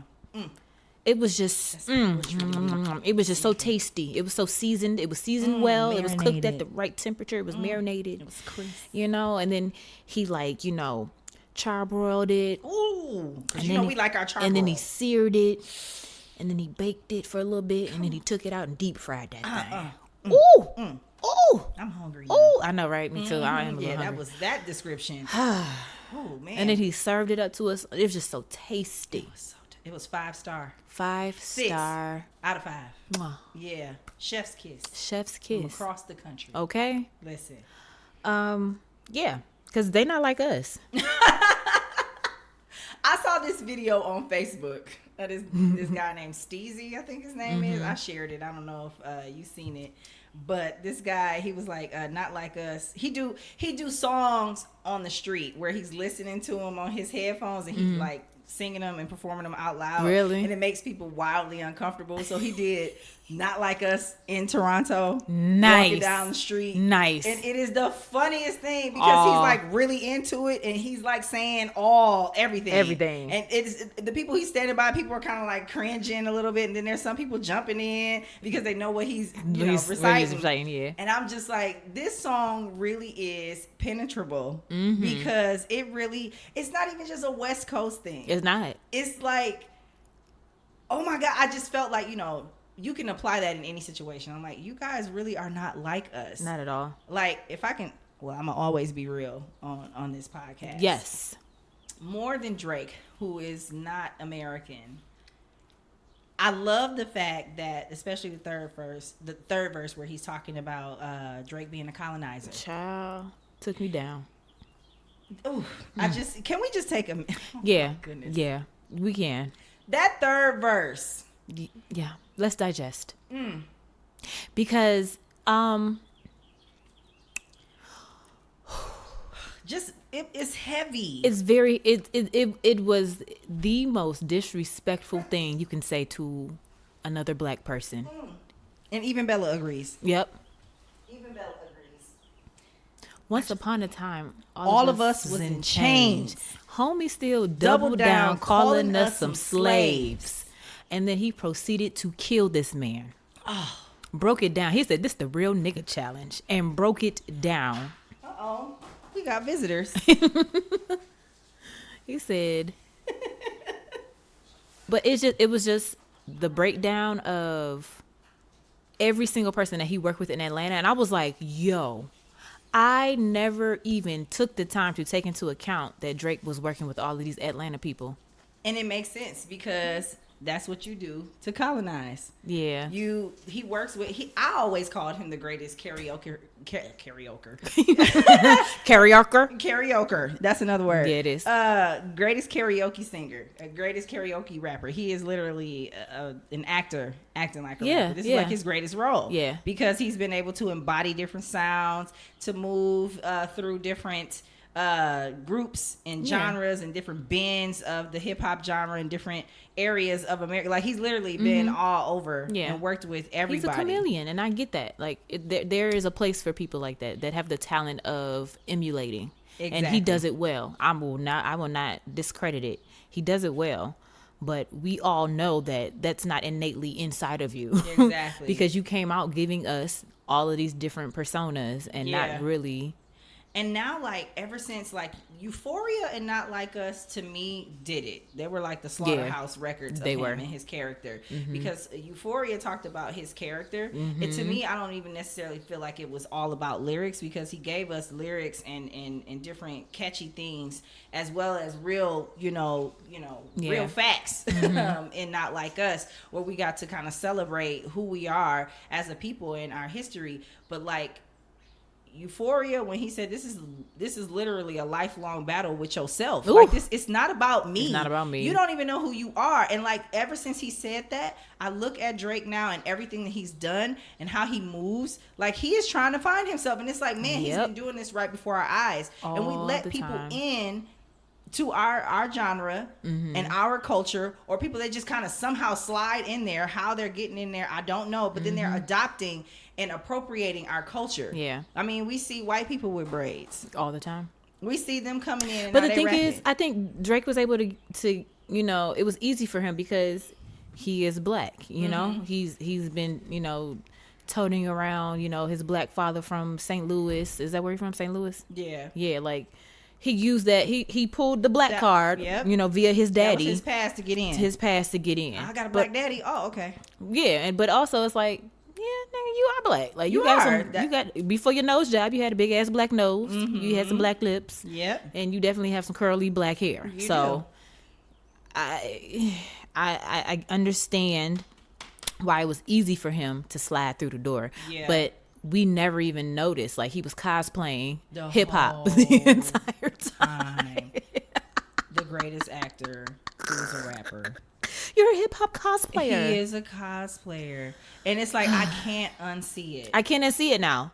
It was just it was just so tasty. It was so seasoned. It was seasoned well. Marinated. It was cooked at the right temperature. It was marinated. It was crisp. And then he charbroiled it. Ooh, and we like our charbroil. And then he seared it, and then he baked it for a little bit, and then he took it out and deep fried that thing. Ooh. Ooh, I'm hungry. Ooh, I know, right? Me too. I am a little hungry. That was that description. Oh man! And then he served it up to us. It was just so tasty. It was 5-star. 5-star out of 5. Mwah. Yeah, chef's kiss. Chef's kiss from across the country. Okay. Listen. Yeah, because they not like us. I saw this video on Facebook. This guy named Steezy, I think his name is. I shared it. I don't know if you seen it. But this guy, he was like, not like us. He do songs on the street where he's listening to them on his headphones and he's like singing them and performing them out loud. Really? And it makes people wildly uncomfortable. So he did Not Like Us in Toronto. Nice. Walking down the street. Nice. And it is the funniest thing because he's like really into it and he's like saying everything. Everything. And it's the people he's standing by, people are kind of like cringing a little bit. And then there's some people jumping in because they know what he's reciting. Yeah. And I'm just like, this song really is penetrable because it's not even just a West Coast thing. It's not. It's like, oh my God, I just felt like, you can apply that in any situation. I'm like, you guys really are not like us. Not at all. Like, if I can, I'm going to always be real on this podcast. Yes. More than Drake, who is not American. I love the fact that, especially the third verse where he's talking about Drake being a colonizer. Child, took me down. Ooh, can we just take a minute? Yeah. My goodness. Yeah, we can. That third verse. Yeah, let's digest. Because just it's heavy. It's very it was the most disrespectful thing you can say to another black person. And even Bella agrees. Yep. Even Bella agrees. Once upon a time, all of us was in chains. Homie still doubled down calling us some slaves. And then he proceeded to kill this man. Broke it down. He said, this the real nigga challenge. And broke it down. Uh-oh. we got visitors. He said, but it was just the breakdown of every single person that he worked with in Atlanta. And I was like, yo, I never even took the time to take into account that Drake was working with all of these Atlanta people. And it makes sense because that's what you do to colonize. Yeah. He works with, I always called him the greatest karaoke. That's another word. Yeah, it is. Greatest karaoke singer, greatest karaoke rapper. He is literally an actor acting like a rapper. This is like his greatest role. Yeah. Because he's been able to embody different sounds, to move through different groups and genres and different bends of the hip hop genre in different areas of America. Like he's literally been all over and worked with everybody. He's a chameleon, and I get that. Like there is a place for people like that have the talent of emulating, and he does it well. I will not discredit it. He does it well. But we all know that that's not innately inside of you. Exactly. Because you came out giving us all of these different personas and not really. And now, like, ever since, like, Euphoria and Not Like Us, to me, did it. They were like the Slaughterhouse records of him and his character. Because Euphoria talked about his character. And to me, I don't even necessarily feel like it was all about lyrics, because he gave us lyrics and different catchy things, as well as real, real facts in Not Like Us, where we got to kind of celebrate who we are as a people in our history. But, like, Euphoria, when he said this is literally a lifelong battle with yourself. Ooh. Like this, it's not about me. It's not about me. You don't even know who you are. And like ever since he said that, I look at Drake now and everything that he's done and how he moves. Like he is trying to find himself, and it's like, man, he's been doing this right before our eyes, and we let people in to our genre and our culture, or people that just kind of somehow slide in there. How they're getting in there, I don't know, but then they're adopting and appropriating our culture. Yeah. I mean, we see white people with braids all the time. We see them coming in and but the thing is, I think Drake was able to it was easy for him because he is black, you know. He's been, toting around, his black father from St. Louis. Is that where he's from? St. Louis? Yeah. Yeah, like he used that. He pulled the black card, via his daddy. That was his pass to get in. His pass to get in. I got a black daddy. Oh, okay. Yeah, but also it's like, yeah, nigga, you are black. Like you got before your nose job, you had a big ass black nose. You had some black lips. Yep. And you definitely have some curly black hair. You do. I understand why it was easy for him to slide through the door. Yeah. But we never even noticed. Like he was cosplaying hip hop the entire time. The greatest actor who's a rapper. You're a hip hop cosplayer. He is a cosplayer, and it's like I can't unsee it. I can't unsee it now.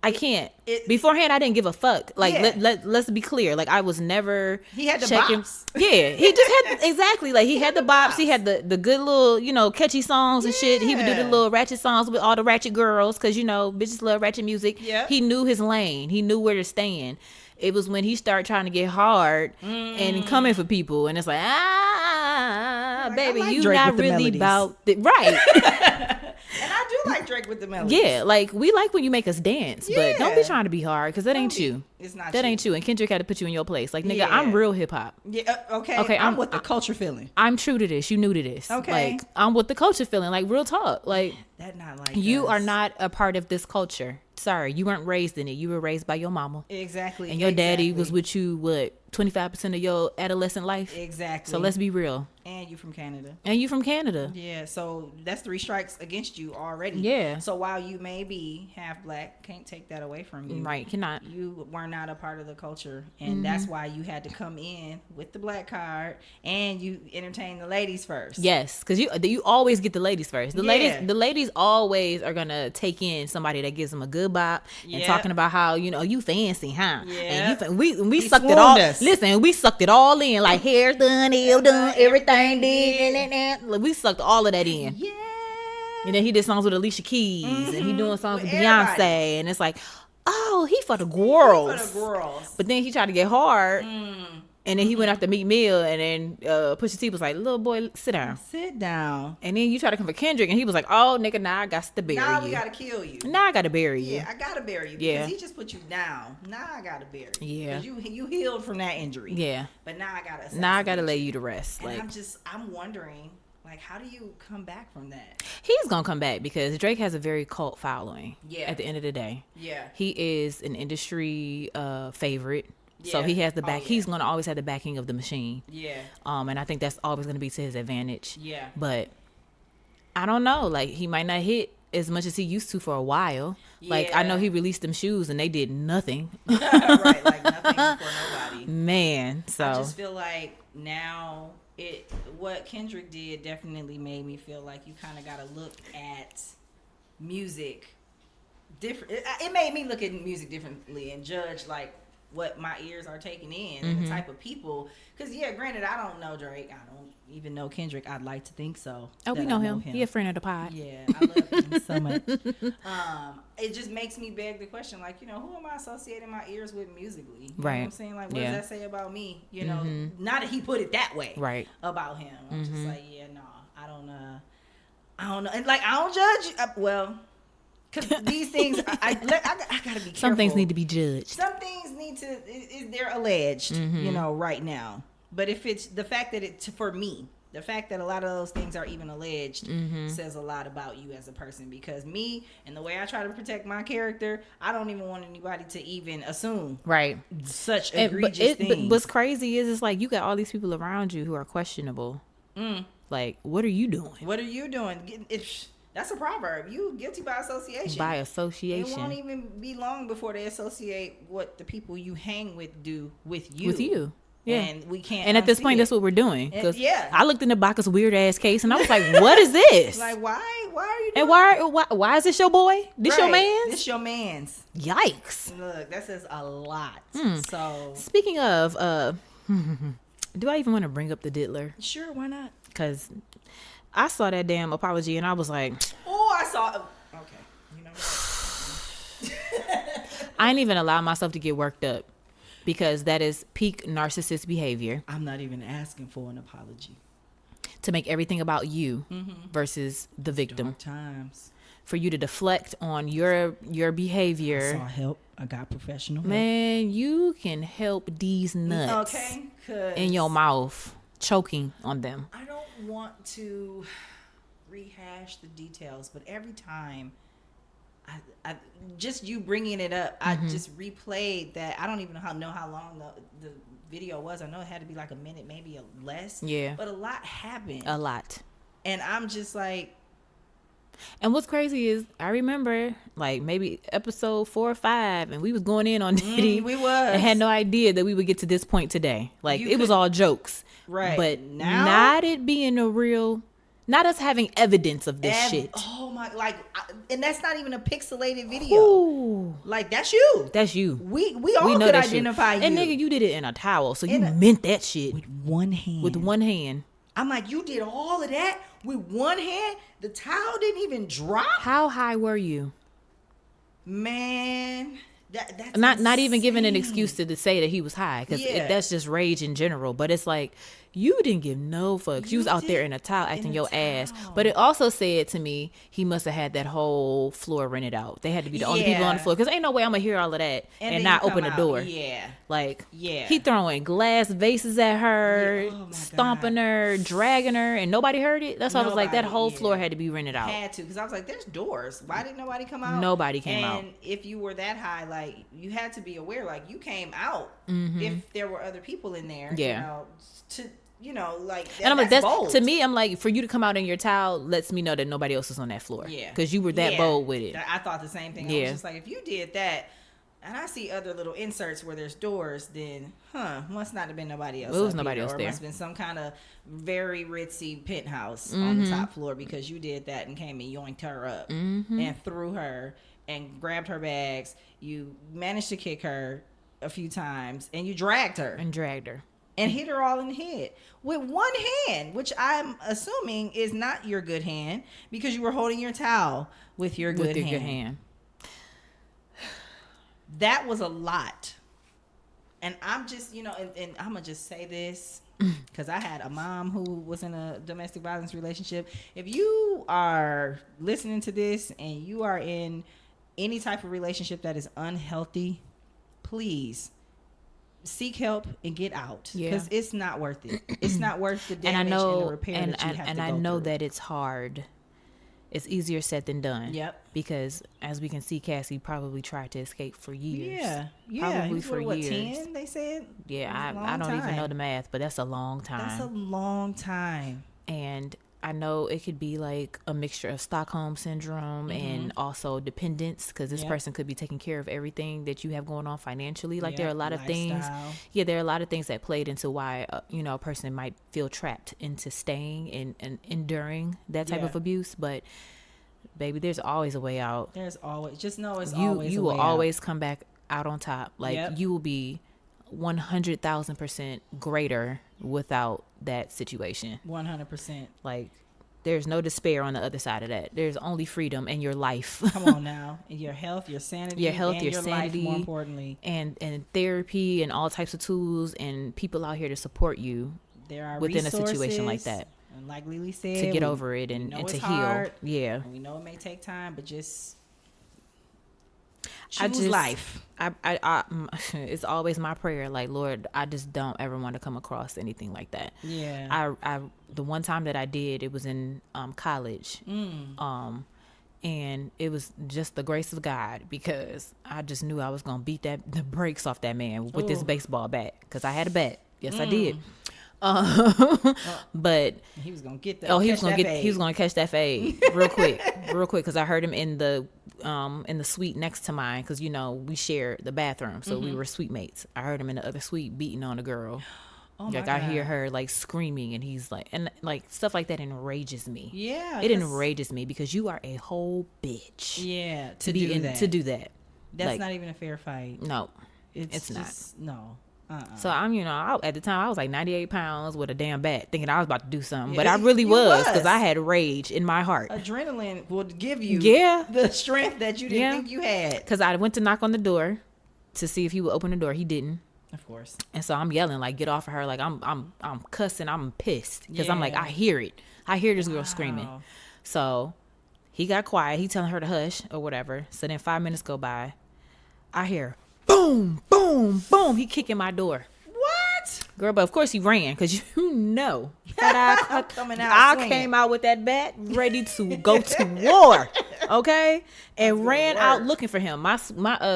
I can't. Beforehand, I didn't give a fuck. Like let's be clear. Like I was never. He had the bops. Yeah, he just had exactly. Like he had the bops. He had the good little catchy songs and shit. He would do the little ratchet songs with all the ratchet girls because bitches love ratchet music. Yeah. He knew his lane. He knew where to stand. It was when he started trying to get hard and coming for people, and it's like, baby, like you not really about right. And I do like Drake with the melodies. Yeah, like we like when you make us dance, but don't be trying to be hard because that ain't you. It's not. That ain't you. And Kendrick had to put you in your place. Like nigga, I'm real hip hop. Yeah. Okay. I'm with the culture feeling. I'm true to this. You new to this. Okay. Like I'm with the culture feeling. Like real talk. Like that not like you us. are not a part of this culture. Sorry, you weren't raised in it. You were raised by your mama. Exactly. And your daddy was with you, 25% of your adolescent life? Exactly. So let's be real. And you from Canada. Yeah, so that's 3 strikes against you already. Yeah. So while you may be half black, can't take that away from you. Right, cannot. You were not a part of the culture. And that's why you had to come in with the black card and you entertain the ladies first. Yes, because you always get the ladies first. The ladies always are going to take in somebody that gives them a good bop and talking about how, you fancy, huh? Yeah. And we sucked it all. Listen, we sucked it all in, like hair done, nail done, everything did. We sucked all of that in. Yeah. And then he did songs with Alicia Keys, and he doing songs with Beyonce, and it's like, oh, he for the girls. He for the girls. But then he tried to get hard. And then he went after Meek Mill, and then Pusha T was like, "Little boy, sit down." Sit down. And then you try to come for Kendrick, and he was like, "Oh, nigga, now I got to bury Now you. we gotta kill you. Now I gotta bury you. Yeah, I gotta bury you because he just put you down. Now I gotta bury you. Yeah. Because you healed from that injury. Yeah. But now I gotta lay you to rest. And Like, I'm wondering, like, how do you come back from that? he's gonna come back because Drake has a very cult following. Yeah. At the end of the day. Yeah. He is an industry favorite. So Yeah. he has the back. Oh, yeah. He's gonna always have the backing of the machine. Yeah. And I think that's always gonna be to his advantage. Yeah. But I don't know. Like, he might not hit as much as he used to for a while. Like, I know he released them shoes and they did nothing. Right, like nothing for nobody. Man, so I just feel like now what Kendrick did definitely made me feel like you kind of got to look at music different. It made me look at music differently and judge like what my ears are taking in and the type of people. Because granted, I don't know Drake. I don't even know Kendrick. I'd like to think so. Oh, we know him. He a friend of the pod. Yeah, I love him so much. It just makes me beg the question, like, who am I associating my ears with musically? You know what I'm saying? Like, what does that say about me? Not that he put it that way. Right. About him. I'm just like, I don't know. And like, I don't judge. Well, because these things, I gotta be careful. Some things need to be judged. Some things need to. They're alleged, right now. But if it's the fact that for me, the fact that a lot of those things are even alleged says a lot about you as a person. Because me and the way I try to protect my character, I don't even want anybody to even assume such egregious things. But what's crazy is it's like you got all these people around you who are questionable. Like, what are you doing? What are you doing? That's a proverb. You guilty by association. By association. It won't even be long before they associate what the people you hang with do with you. With you. Yeah. And we can't. And at this point, that's what we're doing. Yeah. I looked in the Bacchus weird ass case and I was like, what is this? Like, why are you doing And why is this your boy? This your man's? This your man's. Yikes. Look, that says a lot. So, speaking of, do I even want to bring up the diddler? Sure, why not? Because I saw that damn apology and I was like, oh, I saw. Okay, you know what? I ain't even allow myself to get worked up because that is peak narcissist behavior. I'm not even asking for an apology. To make everything about you versus the victim. Dark times. For you to deflect on your behavior. I saw help. I got professional help. Man, you can help these nuts in your mouth, choking on them. I don't want to rehash the details, but every time I just you bringing it up, I just replayed that. I don't even know how long the video was. I know it had to be like a minute, maybe less. Yeah. But a lot happened. A lot. And I'm just like. And what's crazy is I remember like maybe episode 4 or 5 and we was going in on Diddy. We was. And had no idea that we would get to this point today. Like it was all jokes. Right. But now, not it being a real, not us having evidence of this shit. Oh my, and that's not even a pixelated video. Ooh. Like that's you. That's you. We all could identify you. And nigga, you did it in a towel, so you meant that shit. With one hand. With one hand. I'm like, you did all of that with one hand? The towel didn't even drop? How high were you? Man, that's not even giving an excuse to say that he was high, because that's just rage in general. But it's like, you didn't give no fucks. You was out there in a towel acting your ass. But it also said to me, he must have had that whole floor rented out. They had to be the only people on the floor, because ain't no way I'm gonna hear all of that and not open the door. He throwing glass vases at her, stomping her, dragging her, and nobody heard it. That's why I was like, that whole floor had to be rented out. Had to, because I was like, there's doors. Why didn't nobody come out? Nobody came out. And if you were that high, like, you had to be aware, like, you came out if there were other people in there. And I'm like, that's to me, I'm like, for you to come out in your towel lets me know that nobody else is on that floor. Yeah. Because you were that bold with it. I thought the same thing. I was just like, if you did that, and I see other little inserts where there's doors, then, must not have been nobody else. It was nobody else there. Or must have been some kind of very ritzy penthouse on the top floor, because you did that and came and yoinked her up and threw her and grabbed her bags. You managed to kick her a few times and you dragged her. And hit her all in the head with one hand, which I'm assuming is not your good hand, because you were holding your towel with your good hand. That was a lot. And I'm just, and I'm going to just say this because I had a mom who was in a domestic violence relationship. If you are listening to this and you are in any type of relationship that is unhealthy, please seek help and get out, because it's not worth it. It's not worth the damage and the repair that you have to go through. And I know that it's hard. It's easier said than done. Yep. Because as we can see, Cassie probably tried to escape for years. Yeah. Probably for years. 10, they said? Yeah, I don't even know the math, but that's a long time. That's a long time. And I know it could be like a mixture of Stockholm syndrome and also dependence, because this person could be taking care of everything that you have going on financially. Like there are a lot of things. Yeah, there are a lot of things that played into why a person might feel trapped into staying and enduring that type of abuse. But baby, there's always a way out. There's always, just know it's you always you a will way always out. come back out on top. Like you will be 100,000% greater without that situation. 100%. Like there's no despair on the other side of that. There's only freedom and your life. Come on now. And your health, your sanity, your health, and your sanity, sanity, more importantly. And therapy and all types of tools and people out here to support you. There are within a situation like that. And like LiLi said, to get over it and to hard, heal. Yeah. And we know it may take time, but just choose life. It's always my prayer, like, Lord, I just don't ever want to come across anything like that. Yeah. The one time that I did, it was in college. And it was just the grace of God, because I just knew I was gonna beat the brakes off that man with this baseball bat, because I had a bat. Yes, I did. But he was gonna get that. Oh, he was gonna catch that fade real quick, because I heard him in the suite next to mine, because we shared the bathroom, so we were suite mates. I heard him in the other suite beating on a girl. Oh my God. I hear her like screaming, and he's like, and like stuff like that enrages me. Yeah, it enrages me, because you are a whole bitch. Yeah, to do that. That's like, not even a fair fight. No, it's just, not. No. So I'm, at the time I was like 98 pounds with a damn bat, thinking I was about to do something, but I really was, because I had rage in my heart. Adrenaline will give you the strength that you didn't think you had. Because I went to knock on the door to see if he would open the door. He didn't. Of course. And so I'm yelling, like, get off of her. Like I'm cussing. I'm pissed, because I'm like, I hear it. I hear this girl screaming. So he got quiet. He telling her to hush or whatever. So then 5 minutes go by. I hear boom, boom, boom. He kicking my door. What? Girl, but of course he ran, because that I came out with that bat ready to go to war. Okay? And ran out looking for him. My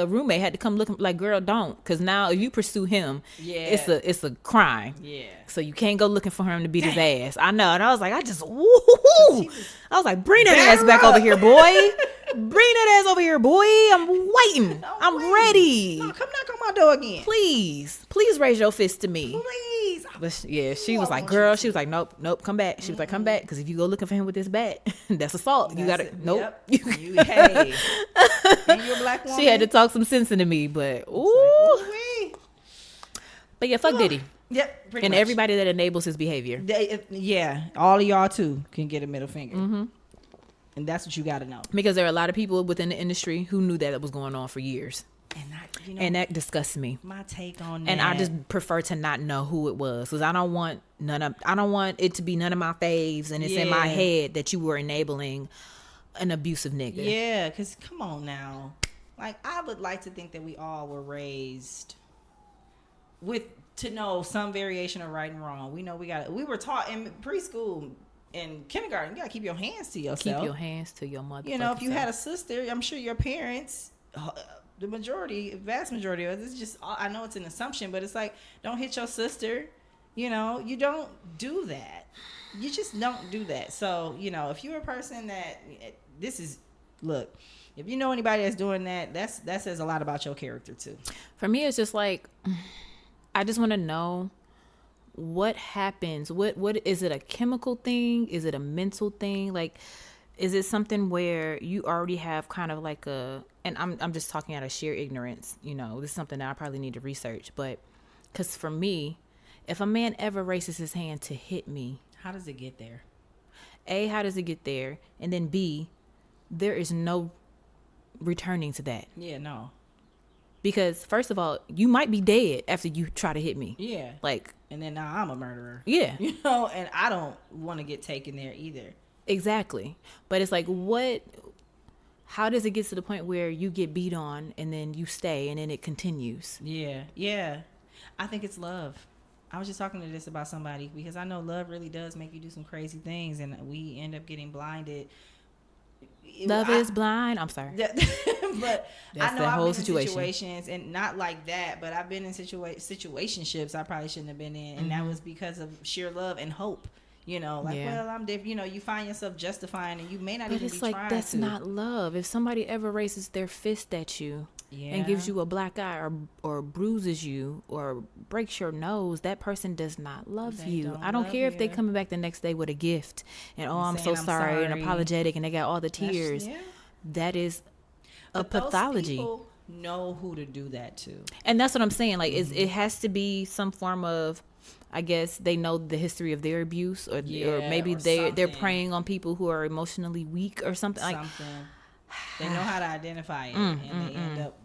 roommate had to come looking, like, girl, don't, because now if you pursue him, it's a crime. Yeah. So you can't go looking for him to beat his ass. I know. And I was like, I was like, bring that ass back over here, boy. Bring that ass over here, boy. I'm waiting. I'm ready. No, come knock on my door again. Please raise your fist to me. Please. But yeah, she was like, girl, she was like, nope, come back. She was like, come back, because if you go looking for him with this bat, that's assault. You gotta, nope. Yep. Hey. And you're a black woman. She had to talk some sense into me, but ooh. But yeah, fuck Diddy. Yep. And much. Everybody that enables his behavior. All of y'all too can get a middle finger. Mm-hmm. And that's what you got to know. Because there are a lot of people within the industry who knew that it was going on for years. And that disgusts me. My take on that. And I just prefer to not know who it was, because I don't want it to be none of my faves, and it's in my head that you were enabling an abusive nigga. Yeah, because come on now. Like, I would like to think that we all were raised to know some variation of right and wrong. We know we were taught in preschool, in kindergarten, you gotta keep your hands to yourself. Keep your hands to your mother. If you had a sister, I'm sure your parents, the vast majority of it, it's just, I know it's an assumption, but it's like, don't hit your sister. You don't do that. You just don't do that. So, if you're a person that if you know anybody that's doing that says a lot about your character too. For me, it's just like, I just want to know what happens. What is it, a chemical thing? Is it a mental thing? Like, is it something where you already have kind of like and I'm just talking out of sheer ignorance, this is something that I probably need to research, but because for me, if a man ever raises his hand to hit me, how does it get there? A, how does it get there? And then B, there is no returning to that. Yeah, no. Because first of all, you might be dead after you try to hit me. Yeah. Like, and then now I'm a murderer. Yeah. You know, and I don't want to get taken there either. Exactly. But it's like, how does it get to the point where you get beat on and then you stay and then it continues? Yeah. Yeah. I think it's love. I was just talking to this about somebody because I know love really does make you do some crazy things, and we end up getting blinded. Love is blind. I'm sorry. But that's I know the whole I've been situation. in situations, and not like that, but I've been in situationships I probably shouldn't have been in, and that was because of sheer love and hope. You know, like, well, I'm different. You know, you find yourself justifying, and you may not even be trying to. But it's like, that's not love. If somebody ever raises their fist at you and gives you a black eye or bruises you or breaks your nose, that person does not love you. I don't care if they coming back the next day with a gift and I'm so sorry and apologetic and they got all the tears. That is a pathology. Those people know who to do that to. And that's what I'm saying. Like, it has to be some form of, I guess they know the history of their abuse, or maybe they're preying on people who are emotionally weak or something. They know how to identify it, and they end up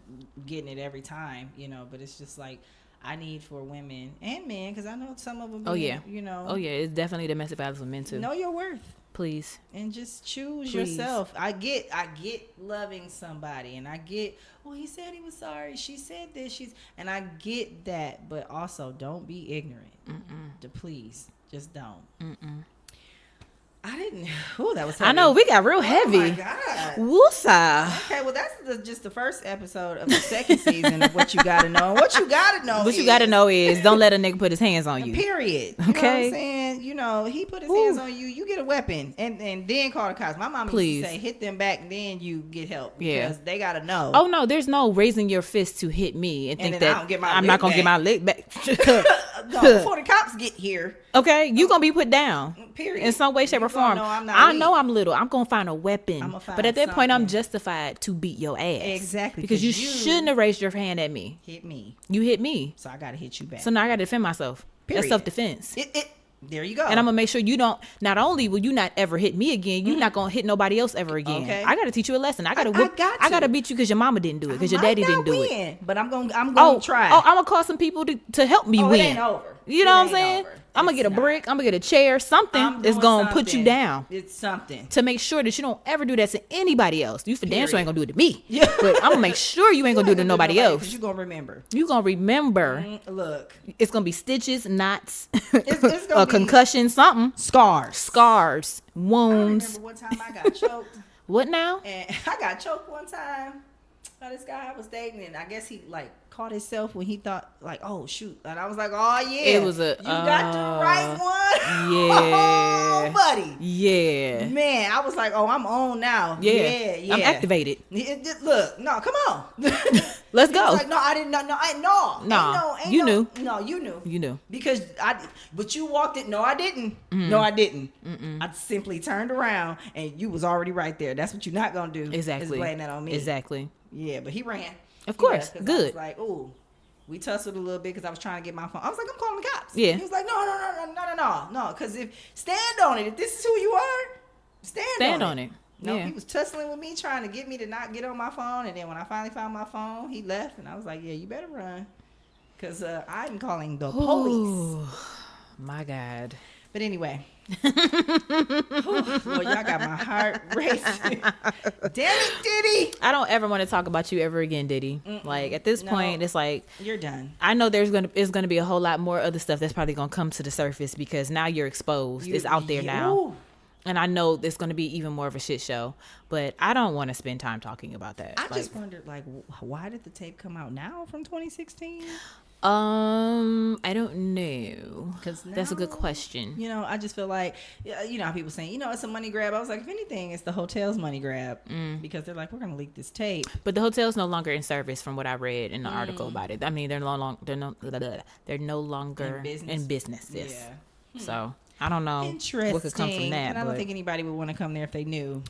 getting it every time, you know. But it's just like, I need for women and men, because I know some of them. You know. It's definitely domestic violence with men too. Know your worth, please, and just choose yourself. I get loving somebody, and I get, well, he said he was sorry, she said this, and I get that, but also don't be ignorant. Please, just don't. I didn't. Oh, that was heavy. I know, we got real heavy. Oh my God. Woosah. Okay, well, that's just the first episode of the second season of What You Gotta Know. And what you gotta know you gotta know is don't let a nigga put his hands on you. Period. You know what I'm saying? You know, he put his hands on you, you get a weapon, and then call the cops. My mom used to say, hit them back, then you get help. Because they gotta know. Oh, no, there's no raising your fist to hit me and think that I'm not gonna get my leg back. No, before the cops get here. Okay, you gonna be put down. Period. In some way, shape, or form. I know I'm little. I'm gonna find a weapon. But at that point, I'm justified to beat your ass. Exactly. Because you shouldn't have raised your hand at me. Hit me. You hit me. So I gotta hit you back. So now I gotta defend myself. Period. That's self-defense. There you go. And I'm gonna make sure you don't. Not only will you not ever hit me again, you're not gonna hit nobody else ever again. Okay. I gotta teach you a lesson. I gotta beat you because your mama didn't do it, because your daddy didn't do it. But I'm gonna try. Oh, I'm gonna call some people to help me win. It ain't over. You know what I'm saying? I'm gonna get a brick. I'm gonna get a chair. Something is gonna put you down. It's something to make sure that you don't ever do that to anybody else. You for damn sure ain't gonna do it to me. Yeah. But I'm gonna make sure you ain't gonna do it to nobody else. You gonna remember. You gonna remember. Look, it's gonna be stitches, knots, it's gonna a concussion, something. Scars, wounds. I remember one time I got choked. What now? And I got choked one time by this guy I was dating, and I guess he caught himself when he thought oh shoot, and I was like, oh yeah, it was you got the right one. Yeah. Oh, buddy. Yeah, man, I was like, oh, I'm on now. Yeah. I'm activated. Look, no, come on. Let's go. Like, no, I didn't know. No, you knew. No, you knew. You knew. Because but you walked it. No, I didn't. No, I didn't. I simply turned around and you was already right there. That's what you're not gonna do. Exactly. Is blame that on me. Exactly. Yeah, but he ran. Of course. Good. I was like, ooh. We tussled a little bit because I was trying to get my phone. I was like, I'm calling the cops. Yeah. He was like, no. Because stand on it. If this is who you are, stand on it. No, he was tussling with me, trying to get me to not get on my phone. And then when I finally found my phone, he left. And I was like, yeah, you better run. Because I'm calling the police. My God. But anyway. Lord, y'all got my heart racing. Damn it, Diddy. I don't ever want to talk about you ever again, Diddy. Like, at this point, it's like, you're done. I know it's gonna be a whole lot more other stuff that's probably gonna come to the surface because now you're exposed. It's out there now. Ooh. And I know there's going to be even more of a shit show, but I don't want to spend time talking about that. I just wondered, why did the tape come out now from 2016? I don't know. Because that's a good question. You know, I just feel like, you know how people saying, it's a money grab. I was like, if anything, it's the hotel's money grab because they're like, we're going to leak this tape. But the hotel's no longer in service, from what I read in the article about it. I mean, they're no longer in business. Yes. Yeah. So I don't know what could come from that. And I don't think anybody would want to come there if they knew.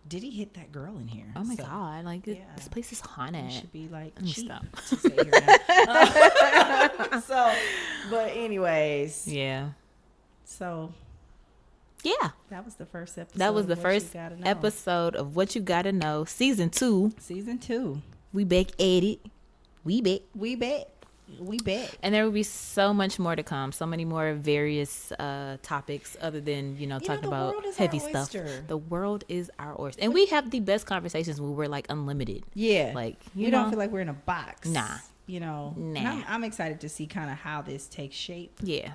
Did he hit that girl in here? Oh my God! This place is haunted. It should be cheap stop. To stay here now. So, but anyways, yeah. So, yeah, that was the first episode. That was the first episode of What You Gotta Know, season 2. Season 2. We back at it. We bet. We bet. We bet. And there will be so much more to come. So many more various topics other than, talking about heavy stuff. The world is our oyster. And we have the best conversations when we're like unlimited. Yeah. Like, we don't feel like we're in a box. Nah. Nah. I'm excited to see kind of how this takes shape. Yeah.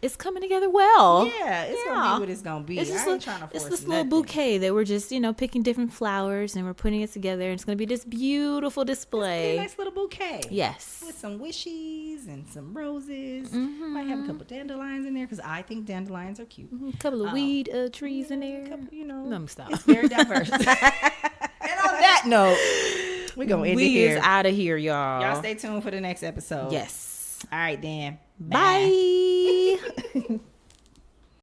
It's coming together well. Yeah, it's gonna be what it's gonna be. It's I ain't trying to force It's this nothing. little bouquet that we're just, picking different flowers and we're putting it together, and it's gonna be this beautiful display. It's a nice little bouquet. Yes. With some wishies and some roses. Might have a couple dandelions in there because I think dandelions are cute. A couple of weed trees in there. Let me stop. It's very diverse. And on that note, we're gonna end it here. We is out of here, y'all. Y'all stay tuned for the next episode. Yes. All right, Dan. Bye.